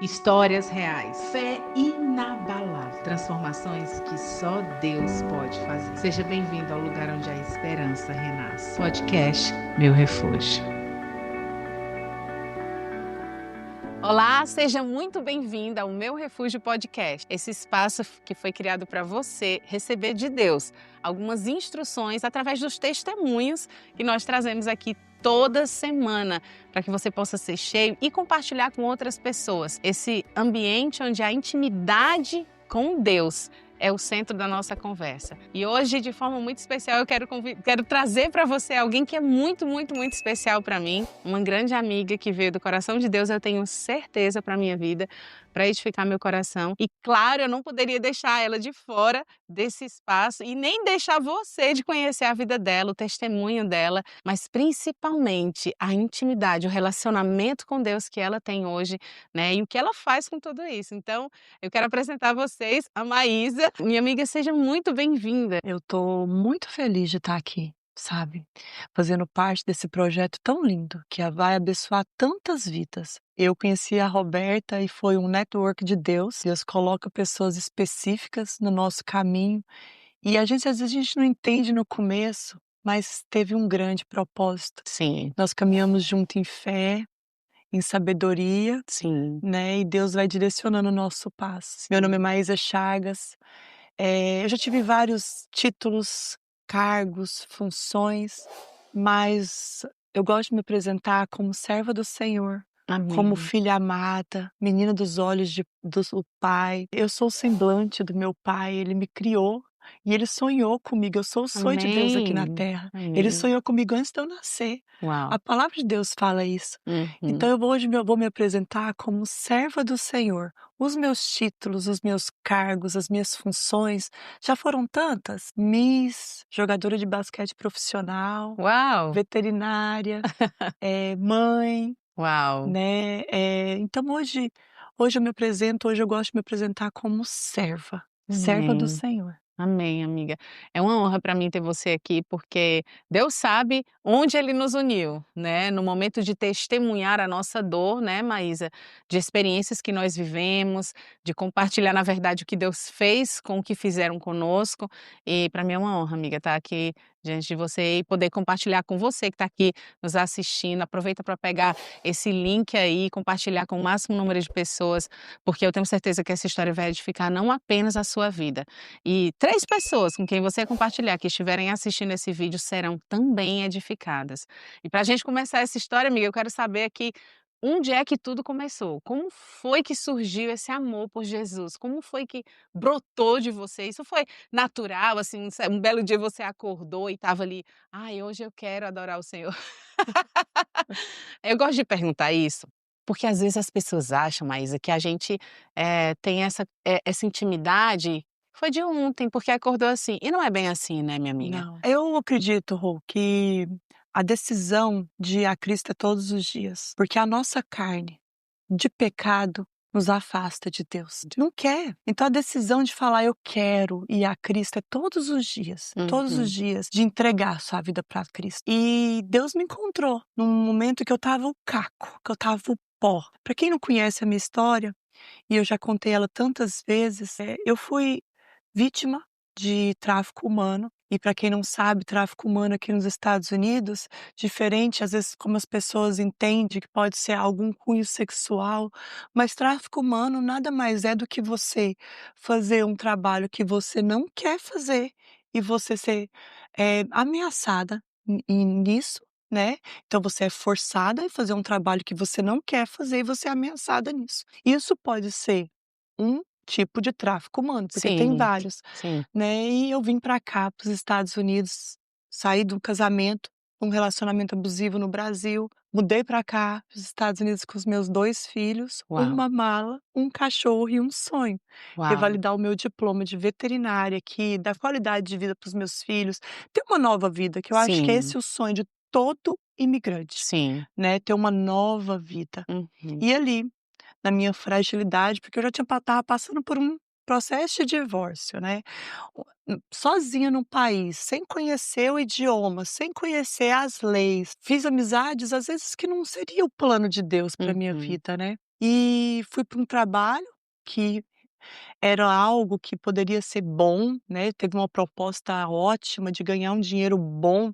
Histórias reais, fé inabalável, transformações que só Deus pode fazer. Seja bem-vindo ao lugar onde a esperança renasce. Podcast Meu Refúgio. Olá, seja muito bem-vinda ao Meu Refúgio Podcast. Esse espaço que foi criado para você receber de Deus algumas instruções através dos testemunhos que nós trazemos aqui toda semana, para que você possa ser cheio e compartilhar com outras pessoas. Esse ambiente onde a intimidade com Deus é o centro da nossa conversa. E hoje, de forma muito especial, eu quero trazer para você alguém que é muito especial para mim, uma grande amiga que veio do coração de Deus, eu tenho certeza, para minha vida, para edificar meu coração. E claro, eu não poderia deixar ela de fora desse espaço e nem deixar você de conhecer a vida dela, o testemunho dela, mas principalmente a intimidade, o relacionamento com Deus que ela tem hoje, né? E o que ela faz com tudo isso. Então, eu quero apresentar a vocês a Maísa. Minha amiga, seja muito bem-vinda. Eu tô muito feliz de estar aqui, sabe? Fazendo parte desse projeto tão lindo que vai abençoar tantas vidas. Eu conheci a Roberta e foi um network de Deus. Deus coloca pessoas específicas no nosso caminho e às vezes a gente não entende no começo, mas teve um grande propósito. Sim, Nós caminhamos junto em fé, em sabedoria, sim. né? E Deus vai direcionando o nosso passo. Meu nome é Maísa Chagas. Eu já tive vários títulos, cargos, funções, mas eu gosto de me apresentar como serva do Senhor, como Amém. filha amada, menina dos olhos do Pai. Eu sou o semblante do meu Pai, Ele me criou e Ele sonhou comigo. Eu sou o sonho de Deus aqui na Amém. terra. Ele Amém. sonhou comigo antes de eu nascer. Uau. A palavra de Deus fala isso. Uhum. Então hoje eu vou me apresentar como serva do Senhor. Os meus títulos, os meus cargos, as minhas funções já foram tantas: Miss, jogadora de basquete profissional, Uau. veterinária, mãe, Uau. né? Então hoje hoje eu gosto de me apresentar como serva do Amém. Senhor. Amém, amiga. É uma honra para mim ter você aqui, porque Deus sabe onde Ele nos uniu, né? No momento de testemunhar a nossa dor, né, Maísa? De experiências que nós vivemos, de compartilhar, na verdade, o que Deus fez com o que fizeram conosco. E para mim é uma honra, amiga, estar aqui diante de você e poder compartilhar com você que está aqui nos assistindo. Aproveita para pegar esse link aí e compartilhar com o máximo número de pessoas, porque eu tenho certeza que essa história vai edificar não apenas a sua vida, e 3 pessoas com quem você compartilhar, que estiverem assistindo esse vídeo, serão também edificadas. E para a gente começar essa história, amiga, eu quero saber aqui, onde é que tudo começou? Como foi que surgiu esse amor por Jesus? Como foi que brotou de você? Isso foi natural, assim, um belo dia você acordou e estava ali: "Ai, hoje eu quero adorar o Senhor"? Eu gosto de perguntar isso, porque às vezes as pessoas acham, Maísa, que a gente, tem essa intimidade foi de ontem, porque acordou assim, e não é bem assim, né, minha amiga? Não. Eu acredito, Rô, que a decisão de ir a Cristo é todos os dias, porque a nossa carne de pecado nos afasta de Deus. Não quer. Então a decisão de falar eu quero ir a Cristo é todos os Uhum. dias de entregar sua vida para Cristo. E Deus me encontrou num momento que eu tava o caco, que eu tava o pó. Para quem não conhece a minha história, e eu já contei ela tantas vezes, eu fui vítima de tráfico humano. E para quem não sabe, tráfico humano aqui nos Estados Unidos, diferente às vezes como as pessoas entendem que pode ser algum cunho sexual, mas tráfico humano nada mais é do que você fazer um trabalho que você não quer fazer e você ser ameaçada nisso, né? Então você é forçada a fazer um trabalho que você não quer fazer e você é ameaçada nisso. Isso pode ser um tipo de tráfico humano, porque tem Sim, vários, sim. né. E eu vim para cá, para os Estados Unidos, saí do casamento, um relacionamento abusivo no Brasil, mudei para cá, para os Estados Unidos com os meus 2 filhos, Uau, uma mala, um cachorro e um sonho, uau. revalidar o meu diploma de veterinária aqui, dar qualidade de vida para os meus filhos, ter uma nova vida, que eu acho que Sim, esse é o sonho de todo imigrante, sim. né, ter uma nova vida. Uhum, E ali na minha fragilidade, porque eu já estava passando por um processo de divórcio, né, sozinha no país, sem conhecer o idioma, sem conhecer as leis, fiz amizades, às vezes, que não seria o plano de Deus para minha uhum. vida, né. e fui para um trabalho que era algo que poderia ser bom, né, teve uma proposta ótima de ganhar um dinheiro bom,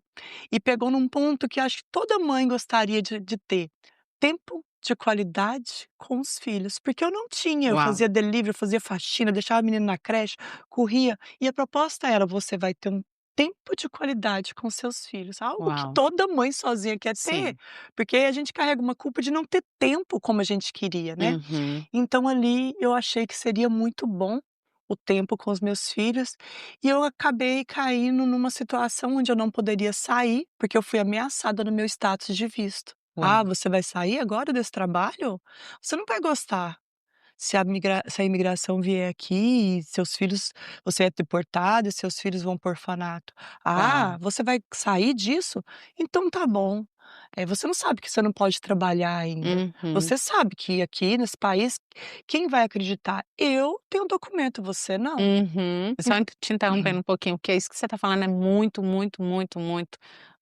e pegou num ponto que acho que toda mãe gostaria de ter, tempo de qualidade com os filhos, porque eu não tinha, eu Uau, fazia delivery, eu fazia faxina, deixava a menina na creche, corria, e a proposta era: você vai ter um tempo de qualidade com seus filhos, algo que uau. toda mãe sozinha quer ter, Sim. porque a gente carrega uma culpa de não ter tempo como a gente queria, né. Uhum. Então ali eu achei que seria muito bom o tempo com os meus filhos, e eu acabei caindo numa situação onde eu não poderia sair, porque eu fui ameaçada no meu status de visto. "Ah, Uau. você vai sair agora desse trabalho? Você não vai gostar. Se a imigração vier aqui e seus filhos você é deportado e seus filhos vão para o orfanato. Uau. Ah, você vai sair disso? Então tá bom. Você não sabe que você não pode trabalhar ainda. Uhum. Você sabe que aqui nesse país, quem vai acreditar? Eu tenho documento, você não. Uhum. Só te interrompendo um pouquinho, porque isso que você está falando é muito, muito, muito,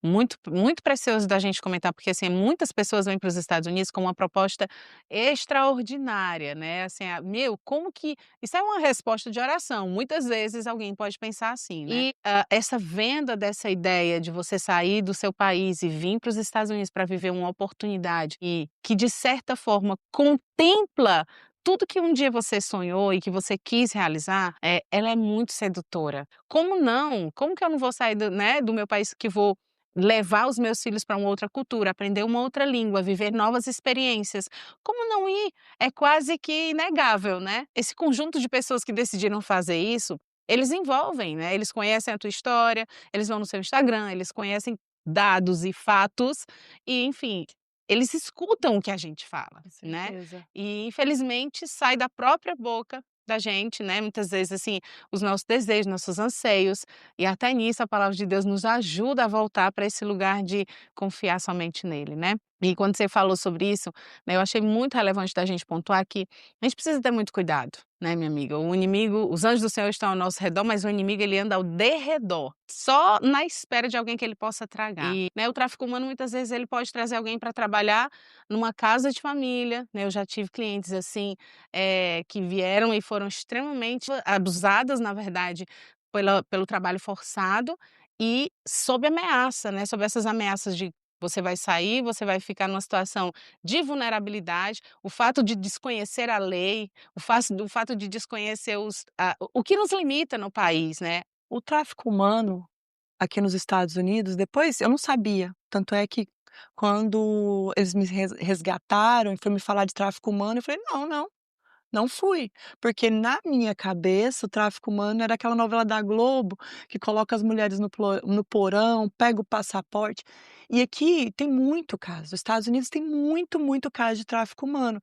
muito, muito precioso da gente comentar, porque assim, muitas pessoas vêm para os Estados Unidos com uma proposta extraordinária, né? Assim, meu, como que. Isso é uma resposta de oração. Muitas vezes alguém pode pensar assim, né? E essa venda dessa ideia de você sair do seu país e vir para os Estados Unidos para viver uma oportunidade e que, de certa forma, contempla tudo que um dia você sonhou e que você quis realizar, ela é muito sedutora. Como não? Como que eu não vou sair do meu país, que vou levar os meus filhos para uma outra cultura, aprender uma outra língua, viver novas experiências? Como não ir? É quase que inegável, né? Esse conjunto de pessoas que decidiram fazer isso, eles envolvem, né? Eles conhecem a tua história, eles vão no seu Instagram, eles conhecem dados e fatos e, enfim, eles escutam o que a gente fala, Com né? certeza. E infelizmente sai da própria boca da gente, né, muitas vezes, assim, os nossos desejos, nossos anseios, e até nisso a palavra de Deus nos ajuda a voltar para esse lugar de confiar somente nele, né. E quando você falou sobre isso, né, eu achei muito relevante da gente pontuar que a gente precisa ter muito cuidado, né, minha amiga. O inimigo, os anjos do Senhor estão ao nosso redor, mas o inimigo ele anda ao derredor, só na espera de alguém que ele possa tragar. E, né, o tráfico humano muitas vezes ele pode trazer alguém para trabalhar numa casa de família, né, eu já tive clientes assim, que vieram e foram extremamente abusadas, na verdade, pelo trabalho forçado e sob ameaça, né, sob essas ameaças de você vai sair, você vai ficar numa situação de vulnerabilidade, o fato de desconhecer a lei, o fato de desconhecer o que nos limita no país, né. O tráfico humano aqui nos Estados Unidos, depois eu não sabia, tanto é que quando eles me resgataram e foi me falar de tráfico humano, eu falei: "Não, não, não fui", porque na minha cabeça o tráfico humano era aquela novela da Globo que coloca as mulheres no porão, pega o passaporte, e aqui tem muito caso, os Estados Unidos tem muito, muito caso de tráfico humano.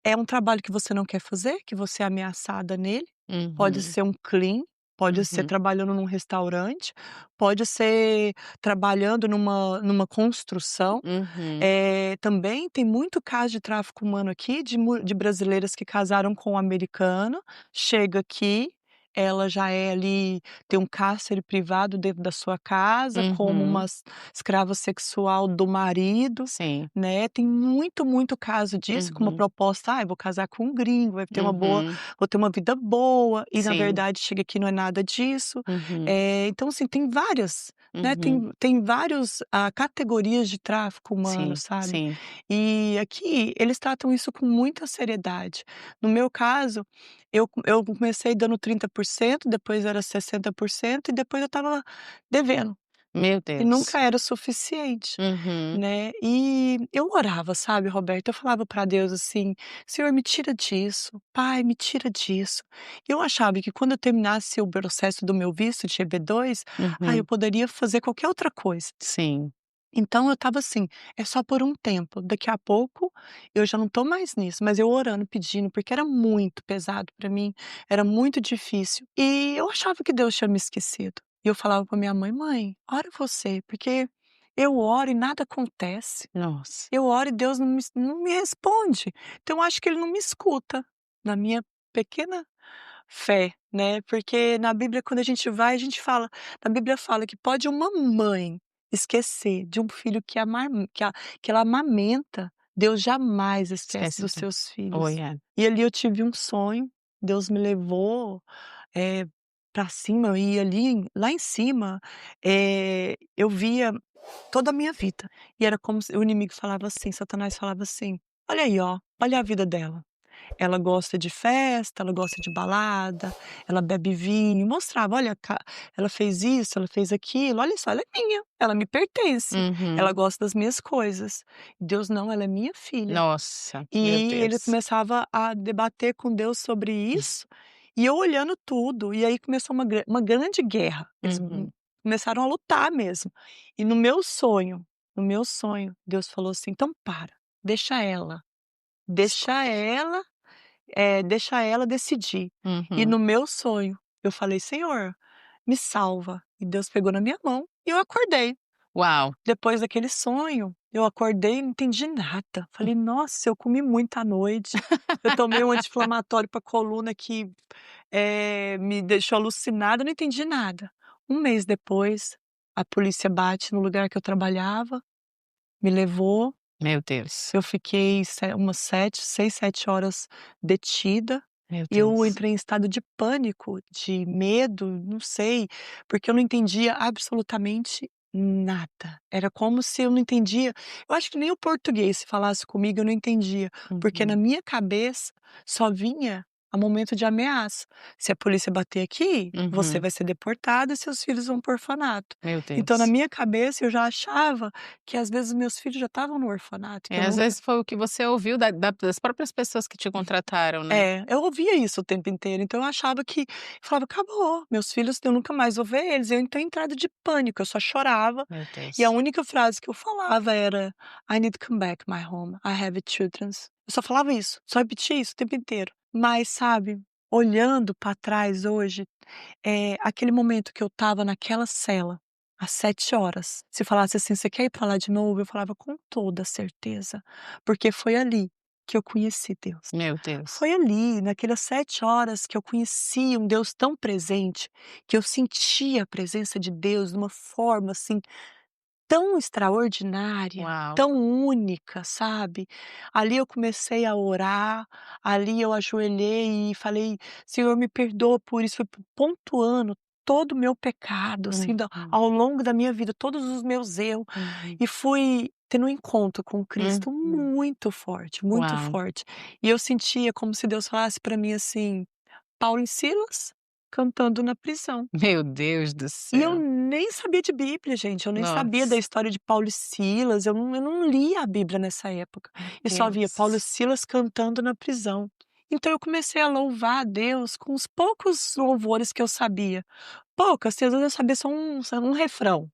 É um trabalho que você não quer fazer, que você é ameaçada nele, pode Uhum, ser um clean, pode ser uhum, trabalhando num restaurante, pode ser trabalhando numa construção. uhum, Também tem muito caso de tráfico humano aqui, de brasileiras que casaram com um americano, chega aqui, ela já é ali tem um cárcere privado dentro da sua casa, como uma uhum. escrava sexual do marido, Sim. né. Tem muito, muito caso disso, com uma Uhum, proposta: "Ai, vou casar com um gringo, uhum. vou ter uma vida boa", e na Sim. verdade chega aqui não é nada disso. Uhum, Então assim, tem várias, né, uhum. tem vários, categorias de tráfico humano, Sim, sabe. sim. E aqui eles tratam isso com muita seriedade. No meu caso, eu comecei dando 30%, depois era 60% e depois eu estava devendo, Meu e Deus. nunca era suficiente, Uhum. né. E eu orava, sabe, Roberta, eu falava para Deus assim: "Senhor, me tira disso, Pai, me tira disso". E eu achava que quando eu terminasse o processo do meu visto de EB2, eu Uhum. poderia fazer qualquer outra coisa. Sim. Então eu estava assim, é só por um tempo, daqui a pouco eu já não estou mais nisso, mas eu orando, pedindo, porque era muito pesado para mim, era muito difícil. E eu achava que Deus tinha me esquecido. E eu falava para minha mãe: "Mãe, ora você, porque eu oro e nada acontece. Nossa. Eu oro e Deus não me responde. Então eu acho que ele não me escuta", na minha pequena fé, né, porque na Bíblia quando a gente vai, a gente fala na Bíblia fala que pode uma mãe esquecer de um filho que ela amamenta Deus jamais esquece Esquece dos de seus Oh, filhos. yeah. E ali eu tive um sonho, Deus me levou, pra cima e ali lá em cima, eu via toda a minha vida. E era como se o inimigo falava assim, Satanás falava assim: "Olha aí, ó, olha a vida dela. Ela gosta de festa, ela gosta de balada, ela bebe vinho", mostrava: "Olha, ela fez isso, ela fez aquilo, olha só, ela é minha, ela me pertence, ela Uhum. gosta das minhas coisas". Deus: "Não, ela é minha filha". Nossa, meu E ele Deus. começava a debater com Deus sobre isso, e eu olhando tudo, e aí começou uma grande guerra, eles Uhum. começaram a lutar mesmo. E no meu sonho, Deus falou assim: "Então para, deixa ela, deixa Escolhe. ela, deixa ela decidir". E Uhum. no meu sonho, eu falei: "Senhor, me salva". E Deus pegou na minha mão e eu acordei. Uau! Depois daquele sonho, eu acordei e não entendi nada. Falei: "Nossa, eu comi muito à noite, eu tomei um anti-inflamatório pra coluna que, me deixou alucinada, eu não entendi nada". Um mês depois, a polícia bate no lugar que eu trabalhava, me levou, Meu Deus, eu fiquei umas 7, 6, 7 horas detida, meu e eu Deus. entrei em estado de pânico, de medo, não sei, porque eu não entendia absolutamente nada. Era como se eu não entendia, eu acho que nem o português, se falasse comigo, eu não entendia, porque na Uhum. minha cabeça só vinha a momento de ameaça. Se a polícia bater aqui, você Uhum. vai ser deportada e seus filhos vão para o orfanato. Meu Então na Deus. minha cabeça eu já achava que às vezes meus filhos já estavam no orfanato, que eu Às nunca. vezes foi o que você ouviu das próprias pessoas que te contrataram, né. Eu ouvia isso o tempo inteiro, então eu achava que, eu falava: "Acabou, meus filhos, eu nunca mais vou ver eles". Eu entrei em entrada de pânico, eu só chorava, Meu e a Deus. única frase que eu falava era: "I need to come back my home, I have children". Eu só falava isso, só repetia isso o tempo inteiro. Mas sabe, olhando para trás hoje, aquele momento que eu estava naquela cela, às 7 horas, se falasse assim: "Você quer ir para lá de novo?", eu falava: "Com toda certeza", porque foi ali que eu conheci Deus. Meu Deus. Foi ali, naquelas 7 horas, que eu conheci um Deus tão presente, que eu sentia a presença de Deus de uma forma, assim, tão extraordinária, Uau. tão única, sabe. Ali eu comecei a orar, ali eu ajoelhei e falei: "Senhor, me perdoa por isso", fui pontuando todo o meu pecado, assim, Uhum. ao longo da minha vida, todos os meus erros, Uhum. e fui tendo um encontro com Cristo Uhum. muito forte, muito Uau. forte. E eu sentia como se Deus falasse para mim assim: "Paulo e Silas cantando na prisão". Meu Deus do E eu céu. nem sabia de Bíblia, gente, eu nem sabia da Nossa, história de Paulo e Silas, eu não lia a Bíblia nessa época, meu e só via Paulo e Deus. Silas cantando na prisão. Então eu comecei a louvar a Deus com os poucos louvores que eu sabia, poucas, assim, às vezes eu sabia só um refrão,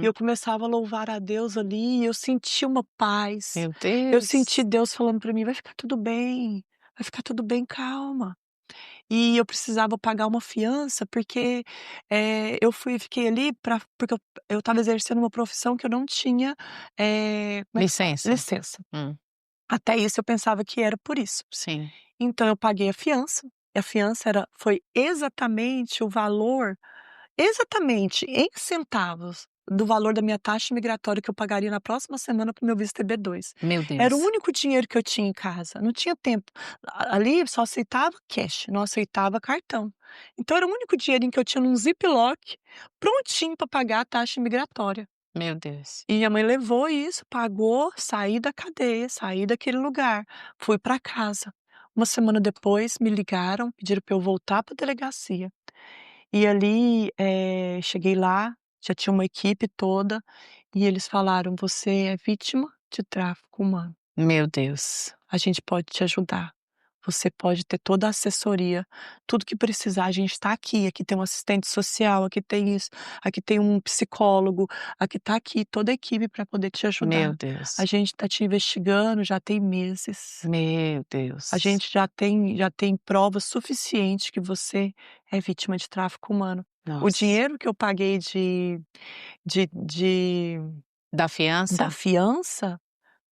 e Uhum. eu começava a louvar a Deus ali, e eu senti uma paz, Meu eu senti Deus. Deus falando para mim: vai ficar tudo bem, calma". E eu precisava pagar uma fiança, porque, fiquei ali porque eu estava exercendo uma profissão que eu não tinha, como é que fala? Licença. Licença. Hum. Até isso eu pensava que era por isso. Sim. Então eu paguei a fiança, e a fiança foi exatamente o valor, exatamente em centavos, do valor da minha taxa migratória que eu pagaria na próxima semana para o meu visto TB2. Meu Era o Deus. único dinheiro que eu tinha em casa, não tinha tempo. Ali só aceitava cash, não aceitava cartão. Então era o único dinheirinho que eu tinha num ziploc, prontinho para pagar a taxa migratória. Meu Deus. E minha mãe levou isso, pagou, saí da cadeia, saí daquele lugar, fui para casa. Uma semana depois me ligaram, pediram para eu voltar para a delegacia. E ali, cheguei lá, já tinha uma equipe toda, e eles falaram: "Você é vítima de tráfico humano. Meu Deus. A gente pode te ajudar. Você pode ter toda a assessoria, tudo que precisar, a gente está aqui. Aqui tem um assistente social, aqui tem isso, aqui tem um psicólogo, aqui está aqui toda a equipe para poder te Meu ajudar. A Deus. gente está te investigando já tem meses. Meu A Deus. gente já tem provas suficientes que você é vítima de tráfico humano". O Nossa. dinheiro que eu paguei de Da da fiança? fiança,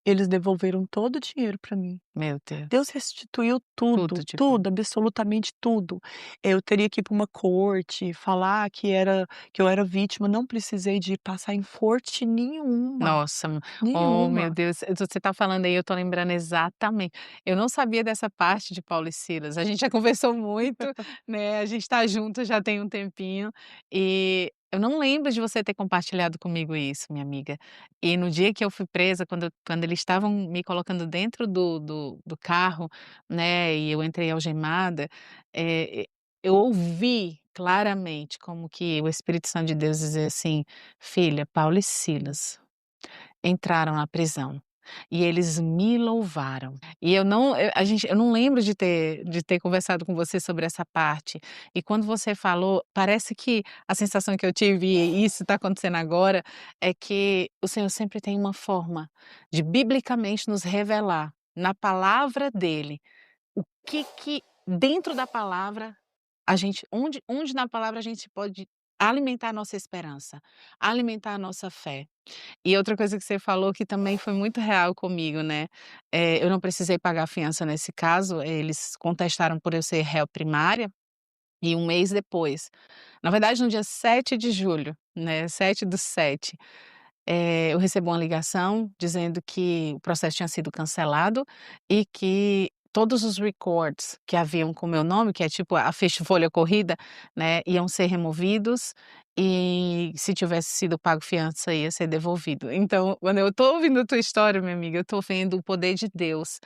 eles devolveram todo o dinheiro para mim. Meu Deus. Deus restituiu Tudo tudo, de bom. tudo, absolutamente tudo. Eu teria que ir para uma corte, falar que eu era vítima, não precisei de passar em corte nenhuma, Nossa, oh meu nenhuma. Deus, você tá falando aí, eu tô lembrando exatamente. Eu não sabia dessa parte de Paulo e Silas, a gente já conversou muito, né, a gente tá junto já tem um tempinho, e eu não lembro de você ter compartilhado comigo isso, minha amiga. E no dia que eu fui presa, quando eles estavam me colocando dentro do carro, né, e eu entrei algemada, eu ouvi claramente como que o Espírito Santo de Deus dizia assim: "Filha, Paulo e Silas entraram na prisão, e eles me louvaram". E eu não lembro de ter conversado com você sobre essa parte, e quando você falou, parece que a sensação que eu tive, e isso está acontecendo agora, é que o Senhor sempre tem uma forma de biblicamente nos revelar, na palavra dele, o que dentro da palavra a gente onde na palavra a gente pode alimentar a nossa esperança, alimentar a nossa fé. E outra coisa que você falou que também foi muito real comigo, né, eu não precisei pagar fiança nesse caso, eles contestaram por eu ser réu primária, e um mês depois, na verdade no dia 7 de julho, né, 7/7, eu recebi uma ligação dizendo que o processo tinha sido cancelado e que todos os records que haviam com o meu nome, que é tipo a ficha folha corrida, né, iam ser removidos e se tivesse sido pago fiança ia ser devolvido. Então, quando eu tô ouvindo a tua história, minha amiga, eu tô vendo o poder de Deus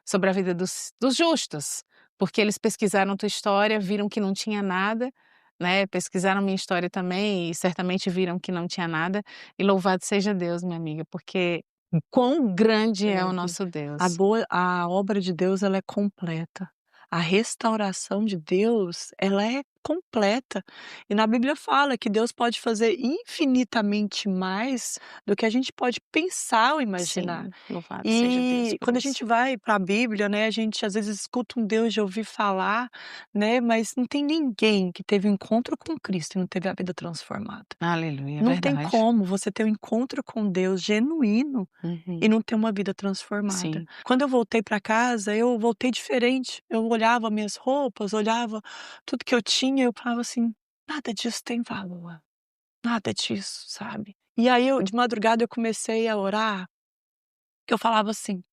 sobre a vida dos justos, porque eles pesquisaram tua história, viram que não tinha nada, né, pesquisaram minha história também e certamente viram que não tinha nada, e louvado seja Deus, minha amiga, porque quão grande é o Grande. nosso Deus. A obra de Deus, ela é completa. A restauração de Deus, ela é completa. E na Bíblia fala que Deus pode fazer infinitamente mais do que a gente pode pensar ou imaginar. Sim, louvado seja Deus E por quando a isso. gente vai para a Bíblia, né, a gente às vezes escuta um Deus de ouvir falar, né, mas não tem ninguém que teve um encontro com Cristo e não teve a vida transformada. Aleluia, é Não tem verdade. como você ter um encontro com Deus genuíno e Uhum. não ter uma vida transformada. Sim, Quando eu voltei para casa, eu voltei diferente. Eu olhava minhas roupas, olhava tudo que eu tinha, eu falava assim: "Nada disso tem valor, nada disso", sabe. E aí eu de madrugada eu comecei a orar, que eu falava assim: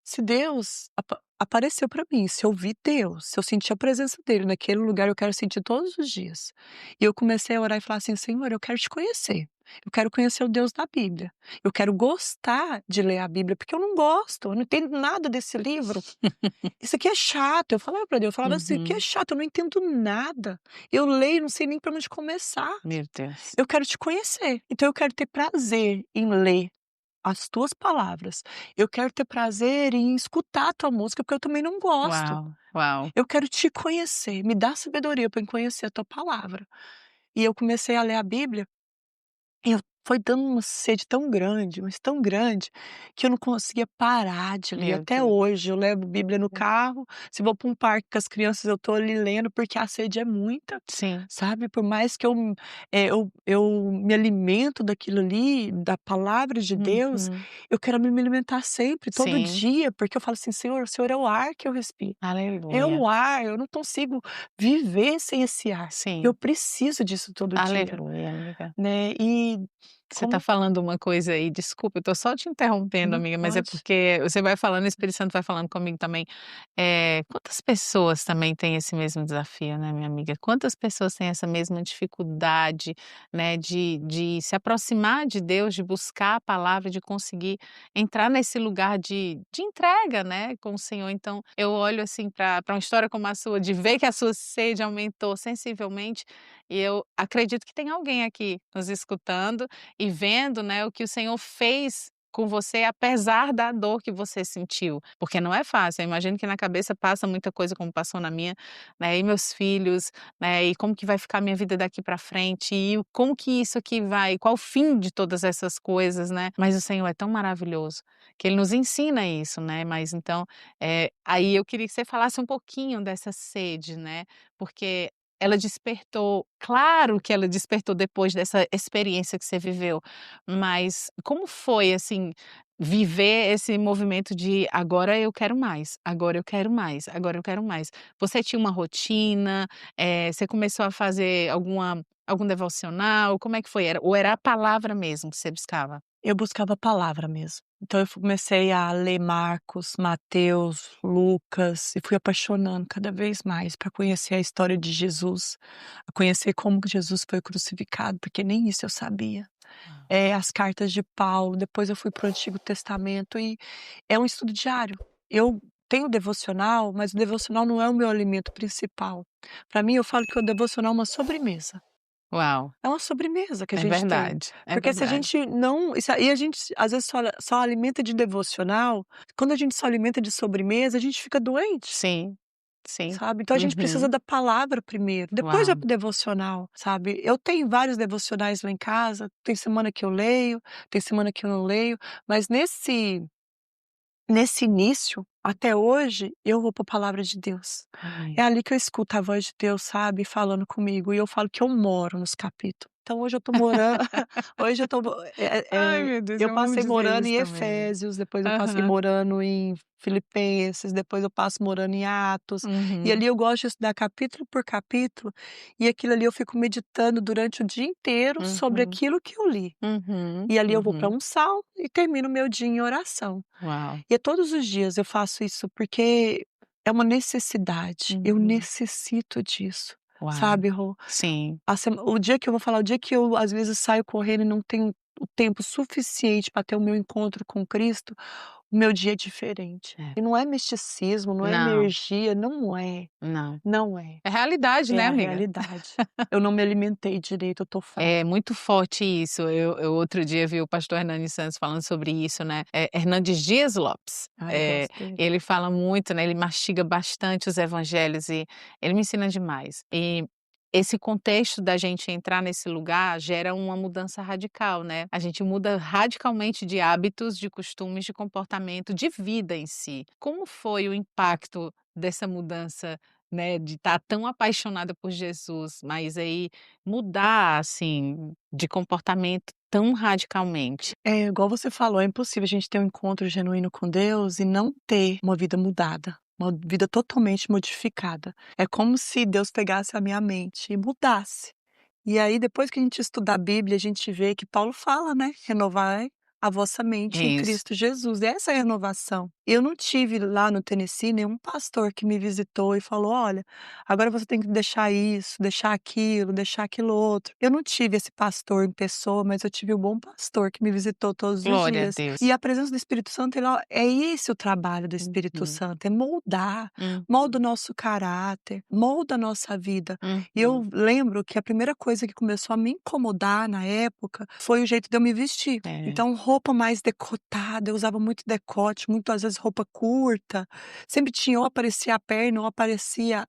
"Se Deus apareceu para mim, se eu vi Deus, se eu senti a presença dele naquele lugar, eu quero sentir todos os dias". E eu comecei a orar e falar assim: "Senhor, eu quero te conhecer. Eu quero conhecer o Deus da Bíblia. Eu quero gostar de ler a Bíblia, porque eu não gosto, eu não entendo nada desse livro. Isso aqui é chato". Eu falava para Deus, eu falava assim: "Que é uhum. chato, eu não entendo nada. Eu leio, não sei nem para onde começar. Meu Deus. Eu quero te conhecer. Então eu quero ter prazer em ler as tuas palavras. Eu quero ter prazer em escutar a tua música, porque eu também não gosto. Uau, uau. Eu quero te conhecer, me dá sabedoria para eu conhecer a tua palavra". E eu comecei a ler a Bíblia, e eu foi dando uma sede tão grande, mas tão grande, que eu não conseguia parar de ler. Meu Até Deus. hoje eu levo Bíblia no carro, se vou para um parque com as crianças eu tô ali lendo, porque a sede é muita, Sim, sabe. Por mais que eu me alimento daquilo ali, da palavra de Deus, uhum. eu quero me alimentar sempre, todo Sim, dia, porque eu falo assim: "Senhor, o Senhor é o ar que eu respiro". É aleluia. o ar, eu não consigo viver sem esse ar. Eu Sim, preciso disso todo dia, aleluia, amiga. né. E Você está como falando uma coisa aí, desculpa, eu tô só te interrompendo, não amiga, mas é pode. porque você vai falando, o Espírito Santo vai falando comigo também. Quantas pessoas também têm esse mesmo desafio, né, minha amiga? Quantas pessoas têm essa mesma dificuldade, né, de se aproximar de Deus, de buscar a palavra, de conseguir entrar nesse lugar de entrega, né, com o Senhor. Então, eu olho assim para uma história como a sua, de ver que a sua sede aumentou sensivelmente, e eu acredito que tem alguém aqui nos escutando e vendo, né, o que o Senhor fez com você, apesar da dor que você sentiu, porque não é fácil. Eu imagino que na cabeça passa muita coisa como passou na minha, né, e meus filhos, né, e como que vai ficar a minha vida daqui para frente, e como que isso aqui vai, qual o fim de todas essas coisas, né. Mas o Senhor é tão maravilhoso, que Ele nos ensina isso, né. Mas então, aí eu queria que você falasse um pouquinho dessa sede, né, porque ela despertou, claro que ela despertou depois dessa experiência que você viveu, mas como foi, assim, viver esse movimento de agora eu quero mais, agora eu quero mais, agora eu quero mais. Você tinha uma rotina, você começou a fazer algum devocional, como é que foi? Era a palavra mesmo que você buscava? Eu buscava a palavra mesmo. Então eu comecei a ler Marcos, Mateus, Lucas e fui apaixonando cada vez mais para conhecer a história de Jesus, a conhecer como que Jesus foi crucificado, porque nem isso eu sabia. Uau. As cartas de Paulo, depois eu fui para o Antigo Testamento e é um estudo diário. Eu tenho devocional, mas o devocional não é o meu alimento principal. Para mim, eu falo que o devocional é uma sobremesa. Uau, É uma sobremesa que a é gente tem. verdade, é Porque se a verdade. gente não isso aí a gente às vezes só alimenta de devocional, quando a gente só alimenta de sobremesa, a gente fica doente, Sim, sim. sabe. Então a gente precisa Uhum. da palavra primeiro, depois vai Uau. para o devocional, sabe. Eu tenho vários devocionais lá em casa, tem semana que eu leio, tem semana que eu não leio, mas nesse início, até hoje, eu vou para a palavra de Deus. Amém. É ali que eu escuto a voz de Deus, sabe, falando comigo, e eu falo que eu moro nos capítulos. Então hoje eu tô morando hoje eu tô Ai, meu Deus, eu eu amo passei dizer morando isso em também. Efésios, depois eu passei Aham. morando em Filipenses, depois eu passo morando em Atos, e Uhum, ali eu gosto de estudar capítulo por capítulo, e aquilo ali eu fico meditando durante o dia inteiro sobre uhum, aquilo que eu li. uhum, E ali eu vou para uhum. um salmo e termino o meu dia em oração. Uau. E é todos os dias eu faço isso, porque é uma necessidade, eu Uhum. necessito disso, Uau. sabe, Rô? Sim, O dia que eu vou falar, o dia que eu às vezes saio correndo e não tenho o tempo suficiente para ter o meu encontro com Cristo, o meu dia é diferente. é. E não é misticismo, não é Não, energia, não é, não. não é. É realidade, É né, a amiga? realidade. Eu não me alimentei direito, eu tô É fraca. muito forte isso. Eu outro dia vi o pastor Hernani Santos falando sobre isso, né, Hernandes Dias Lopes. Ah, eu gosto dele. Ele fala muito, né, ele mastiga bastante os evangelhos e ele me ensina demais. E esse contexto da gente entrar nesse lugar gera uma mudança radical, né. A gente muda radicalmente de hábitos, de costumes, de comportamento, de vida em si. Como foi o impacto dessa mudança, né, de estar tão apaixonada por Jesus, mas aí mudar, assim, de comportamento tão radicalmente. É, igual você falou, é impossível a gente ter um encontro genuíno com Deus e não ter uma vida mudada, uma vida totalmente modificada. É como se Deus pegasse a minha mente e mudasse. E aí, depois que a gente estuda a Bíblia, a gente vê que Paulo fala, né? Renovai a vossa mente em Isso. Cristo Jesus. Essa é a renovação. Eu não tive lá no Tennessee nenhum pastor que me visitou e falou: olha, agora você tem que deixar isso, deixar aquilo outro. Eu não tive esse pastor em pessoa, mas eu tive um bom pastor que me visitou todos os Glória a dias. E Deus. a presença do Espírito Santo, é esse o trabalho do Espírito Uhum, Santo, é moldar, uhum, molda o nosso caráter, molda a nossa vida. E eu uhum. lembro que a primeira coisa que começou a me incomodar na época foi o jeito de eu me vestir. É, Então, roupa mais decotada, eu usava muito decote, muito às vezes roupa curta. Sempre tinha ou aparecia a perna ou aparecia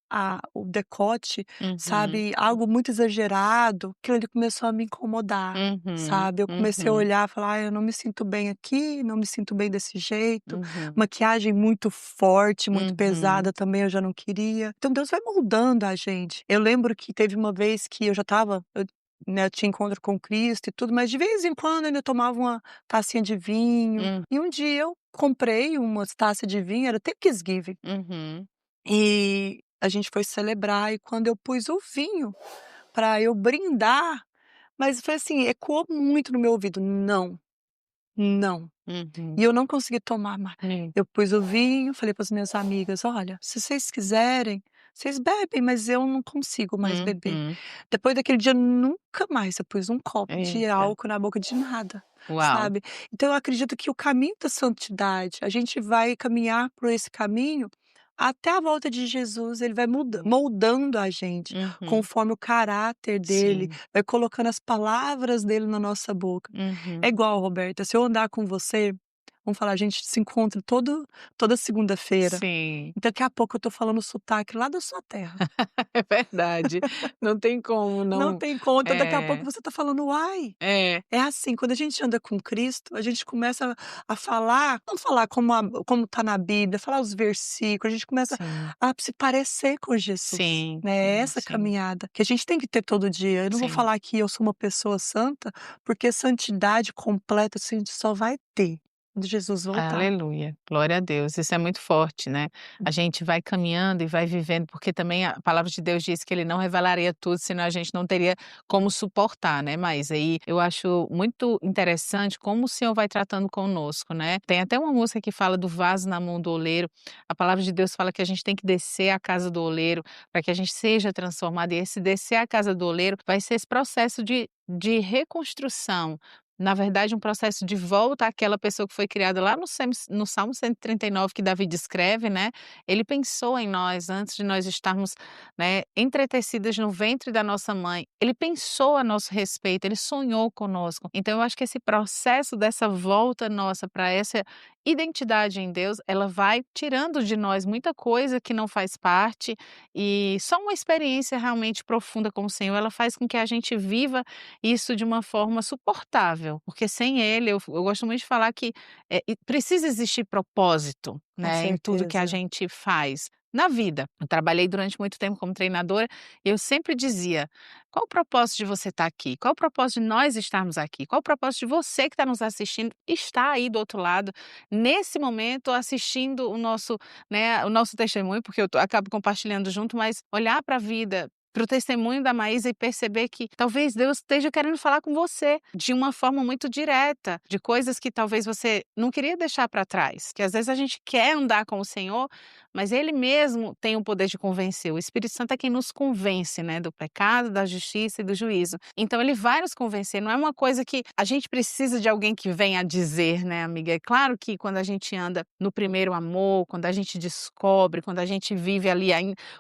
o decote, uhum, sabe? Algo muito exagerado. Aquilo ali começou a me incomodar, uhum, sabe? Eu comecei a uhum, olhar e falar: "Ah, eu não me sinto bem aqui, não me sinto bem desse jeito". uhum, Maquiagem muito forte, muito uhum, pesada também eu já não queria. Então Deus vai moldando a gente. Eu lembro que teve uma vez que eu já estava, né, eu tinha encontro com Cristo e tudo, mas de vez em quando ainda tomava uma tacinha de vinho. hum, E um dia eu comprei umas taças de vinho, era Thanksgiving, uhum. e a gente foi celebrar e quando eu pus o vinho para eu brindar, mas foi assim, ecoou muito no meu ouvido: "Não, não". Uhum, E eu não consegui tomar mais. hum, Eu pus o vinho, falei para as minhas amigas: "Olha, se vocês quiserem, vocês bebem, mas eu não consigo mais beber". uhum. Depois daquele dia, nunca mais eu pus um copo de Eita, álcool na boca de nada, uau. sabe. Então eu acredito que o caminho da santidade, a gente vai caminhar por esse caminho até a volta de Jesus, ele vai moldando a gente, Uhum, conforme o caráter dele, sim. vai colocando as palavras dele na nossa boca. É Uhum, igual, Roberta, se eu andar com você Vamos falar, a gente se encontra toda segunda-feira. Sim, Daqui a pouco eu tô falando sotaque lá da sua terra. é verdade. Não tem como Não não. tem como, então daqui a pouco É, você tá falando: "Uai". é, É assim, quando a gente anda com Cristo, a gente começa a falar, não falar como tá na Bíblia, falar os versículos, a gente começa sim, a se parecer com Jesus, sim, né, é essa sim, caminhada que a gente tem que ter todo dia. Eu não vou sim. falar que eu sou uma pessoa santa, porque santidade completa, assim, a gente só vai ter quando Jesus voltar. Aleluia, glória a Deus, isso é muito forte, né. A gente vai caminhando e vai vivendo, porque também a palavra de Deus diz que ele não revelaria tudo, senão a gente não teria como suportar, né, mas aí eu acho muito interessante como o Senhor vai tratando conosco, né. Tem até uma música que fala do vaso na mão do oleiro, a palavra de Deus fala que a gente tem que descer à casa do oleiro, para que a gente seja transformado, e esse descer à casa do oleiro vai ser esse processo de reconstrução, na verdade, um processo de volta àquela pessoa que foi criada lá no Salmo 139 que Davi descreve, né, ele pensou em nós antes de nós estarmos, né, entretecidas no ventre da nossa mãe, ele pensou a nosso respeito, ele sonhou conosco. Então eu acho que esse processo dessa volta nossa para essa identidade em Deus, ela vai tirando de nós muita coisa que não faz parte, e só uma experiência realmente profunda com o Senhor, ela faz com que a gente viva isso de uma forma suportável, porque sem ele eu gosto muito de falar que, e precisa existir propósito, Com né, em tudo que a certeza, gente faz, na vida. Eu trabalhei durante muito tempo como treinadora, e eu sempre dizia: "Qual o propósito de você estar aqui? Qual o propósito de nós estarmos aqui? Qual o propósito de você que está nos assistindo, estar aí do outro lado, nesse momento assistindo o nosso testemunho", porque eu acabo compartilhando junto, mas olhar para a vida, para o testemunho da Maísa e perceber que talvez Deus esteja querendo falar com você de uma forma muito direta, de coisas que talvez você não queria deixar para trás, que às vezes a gente quer andar com o Senhor, mas Ele mesmo tem o poder de convencer. O Espírito Santo é quem nos convence, né, do pecado, da justiça e do juízo. Então Ele vai nos convencer, não é uma coisa que a gente precisa de alguém que venha dizer, né, amiga? É claro que quando a gente anda no primeiro amor, quando a gente descobre, quando a gente vive ali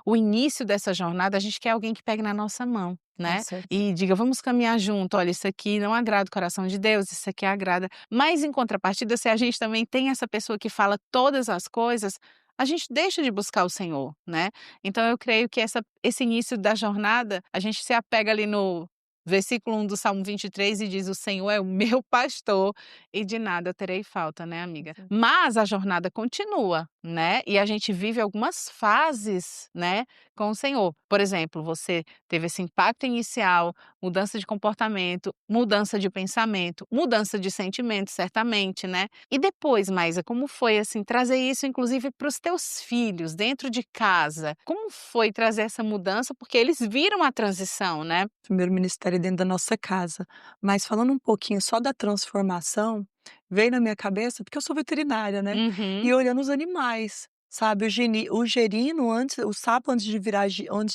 o início dessa jornada, a gente quer alguém que pegue na nossa mão, com né, certeza. e diga: "Vamos caminhar junto, olha, isso aqui não agrada o coração de Deus, isso aqui agrada". Mas em contrapartida, se a gente também tem essa pessoa que fala todas as coisas, a gente deixa de buscar o Senhor, né. Então eu creio que esse início da jornada, a gente se apega ali no versículo 1 do Salmo 23 e diz: "O Senhor é o meu pastor e de nada eu terei falta", né, amiga. Sim. Mas a jornada continua, né, e a gente vive algumas fases, né, com o Senhor. Por exemplo, você teve esse impacto inicial, mudança de comportamento, mudança de pensamento, mudança de sentimento, certamente, né. E depois, Maísa, como foi, assim, trazer isso inclusive para os teus filhos, dentro de casa? Como foi trazer essa mudança? Porque eles viram a transição, né. Primeiro ministério dentro da nossa casa. Mas falando um pouquinho só da transformação, veio na minha cabeça porque eu sou veterinária, né, Uhum, e olhando os animais, sabe, o gerino antes o sapo antes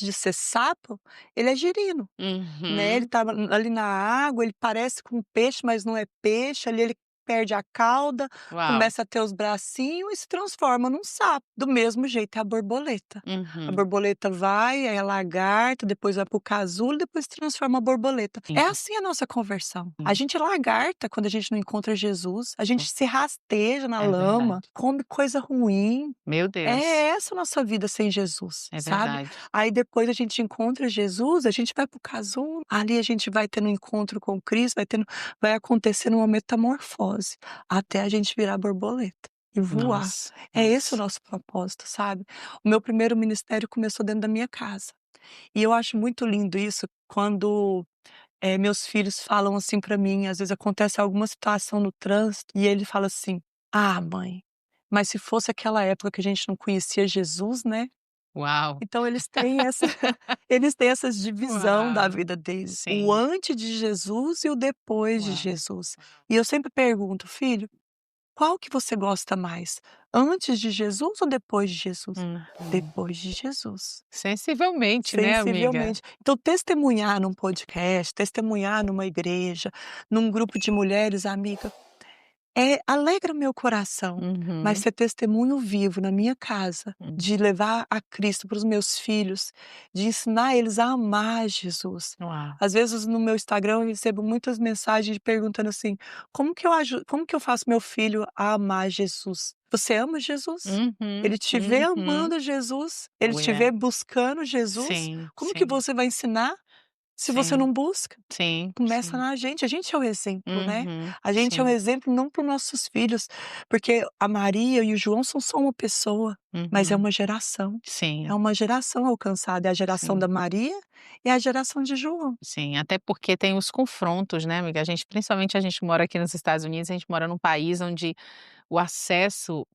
de ser sapo, ele é gerino. Né, ele uhum. estava ali na água, ele parece com um peixe, mas não é peixe, ali ele perde a cauda, Uau. começa a ter os bracinhos e se transforma num sapo. Do mesmo jeito é a borboleta. A Uhum. borboleta vai, é a lagarta, depois vai para o casulo, depois se transforma a borboleta. É Sim, assim a nossa conversão. A sim. gente lagarta quando a gente não encontra Jesus, a gente se rasteja na É lama, verdade. come coisa ruim, Meu é Deus, essa a nossa vida sem Jesus, é sabe. verdade. Aí depois a gente encontra Jesus, a gente vai para o casulo, ali a gente vai tendo um encontro com Cristo, vai acontecendo uma metamorfose, até a gente virar borboleta e voar. Nossa, É esse o nossa. nosso propósito, sabe. O meu primeiro ministério começou dentro da minha casa, e eu acho muito lindo isso quando, meus filhos falam assim para mim, às vezes acontece alguma situação no trânsito, e ele fala assim: "Ah, mãe, mas se fosse aquela época que a gente não conhecia Jesus, né". Uau, Então eles têm essa divisão da uau. vida deles, o Sim, antes de Jesus e o depois de uau, Jesus. uau. E eu sempre pergunto: "Filho, qual que você gosta mais, antes de Jesus ou depois de Jesus?". Uhum. "Depois de Jesus". Sensivelmente, né, amiga? Sensivelmente. Então testemunhar num podcast, testemunhar numa igreja, num grupo de mulheres, amiga, alegra o meu coração, mas Uhum. ser testemunho vivo na minha casa, Hum. de levar a Cristo para os meus filhos, de ensinar eles a amar Jesus. Uau. Às vezes no meu Instagram eu recebo muitas mensagens perguntando assim: como que eu faço meu filho a amar Jesus?". Você ama Jesus? Uhum, Ele te vê uhum. amando Jesus, ele Oh, te yeah. vê buscando Jesus, Sim, como que sim, você vai ensinar se você sim, não busca? sim, Começa sim. na gente, a gente é o exemplo, né. Uhum, A gente é o sim, exemplo não para os nossos filhos, porque a Maria e o João são só uma pessoa, mas uhum. é Sim, uma geração alcançada, é a geração sim, da Maria e a geração de João. sim. Até porque tem os confrontos, né, amiga, principalmente a gente mora aqui nos Estados Unidos, a gente mora num país onde o acesso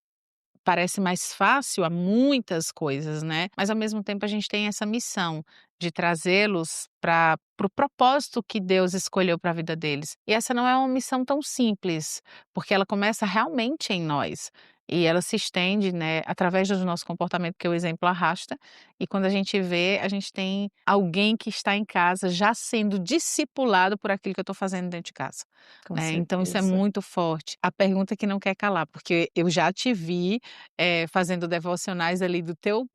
parece mais fácil a muitas coisas, né, mas ao mesmo tempo a gente tem essa missão de trazê-los para o propósito que Deus escolheu para a vida deles. E essa não é uma missão tão simples, porque ela começa realmente em nós, e ela se estende, né, através do nosso comportamento, que o exemplo arrasta, e quando a gente vê, a gente tem alguém que está em casa já sendo discipulado por aquilo que eu estou fazendo dentro de casa, Com né, então isso é certeza. muito forte. A pergunta que não quer calar, porque eu já te vi fazendo devocionais ali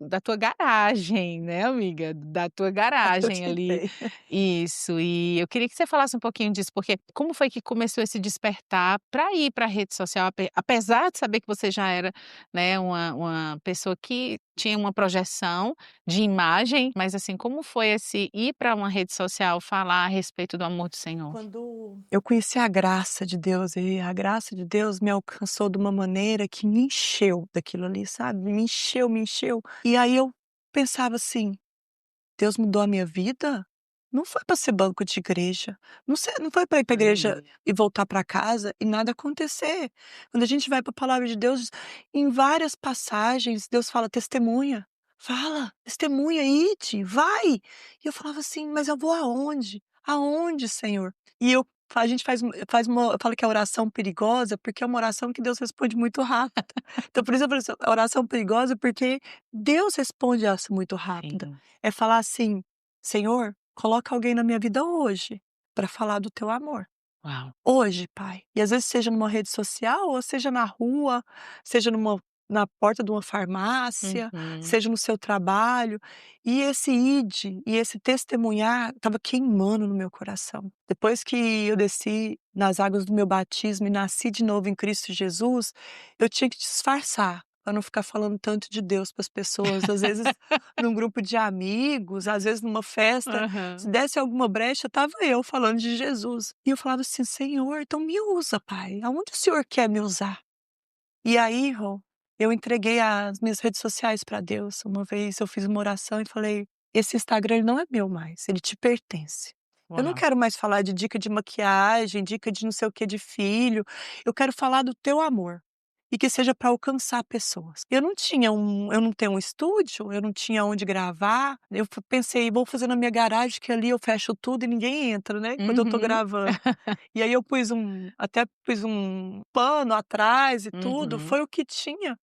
da tua garagem, né, amiga, da tua Eu garagem ali. tentei. Isso, e eu queria que você falasse um pouquinho disso, porque como foi que começou esse despertar para ir para a rede social, apesar de saber que você já era, né, uma pessoa que tinha uma projeção de imagem, mas assim, como foi esse ir para uma rede social falar a respeito do amor do Senhor? Quando eu conheci a graça de Deus, e a graça de Deus me alcançou de uma maneira que me encheu daquilo ali, sabe, me encheu, me encheu. E aí eu pensava assim: "Deus mudou a minha vida? Não foi para ser banco de igreja, não foi para ir para igreja Aleluia. e voltar para casa e nada acontecer". Quando a gente vai para a palavra de Deus, em várias passagens, Deus fala: "Testemunha, fala, testemunha, ide, vai". E eu falava assim: "Mas eu vou aonde? Aonde, Senhor?". E a gente faz uma eu falo que é oração perigosa, porque é uma oração que Deus responde muito rápido. Então por isso eu falo assim: oração perigosa, porque Deus responde essa muito rápida. Sim. É falar assim: "Senhor, coloca alguém na minha vida hoje, para falar do teu amor. Uau. Hoje, Pai". E às vezes seja numa rede social, ou seja na rua, seja na porta de uma farmácia, Uhum. seja no seu trabalho. E esse ide e esse testemunhar estava queimando no meu coração. Depois que eu desci nas águas do meu batismo e nasci de novo em Cristo Jesus, eu tinha que disfarçar, para não ficar falando tanto de Deus para as pessoas. Às vezes num grupo de amigos, às vezes numa festa, se Aham. desse alguma brecha, estava eu falando de Jesus. E eu falava assim: "Senhor, então me usa, Pai, aonde o Senhor quer me usar?". E aí, Rô, eu entreguei as minhas redes sociais para Deus. Uma vez eu fiz uma oração e falei: "Esse Instagram ele não é meu mais, ele te pertence. Eu não Uau. quero mais falar de dica de maquiagem, dica de não sei o que de filho, eu quero falar do teu amor, e que seja para alcançar pessoas". Eu não tenho um estúdio, eu não tinha onde gravar, pensei: "Vou fazer na minha garagem, que ali eu fecho tudo e ninguém entra, né, quando eu tô Uhum. gravando". E aí eu pus um pano atrás e tudo, Uhum. foi o que tinha,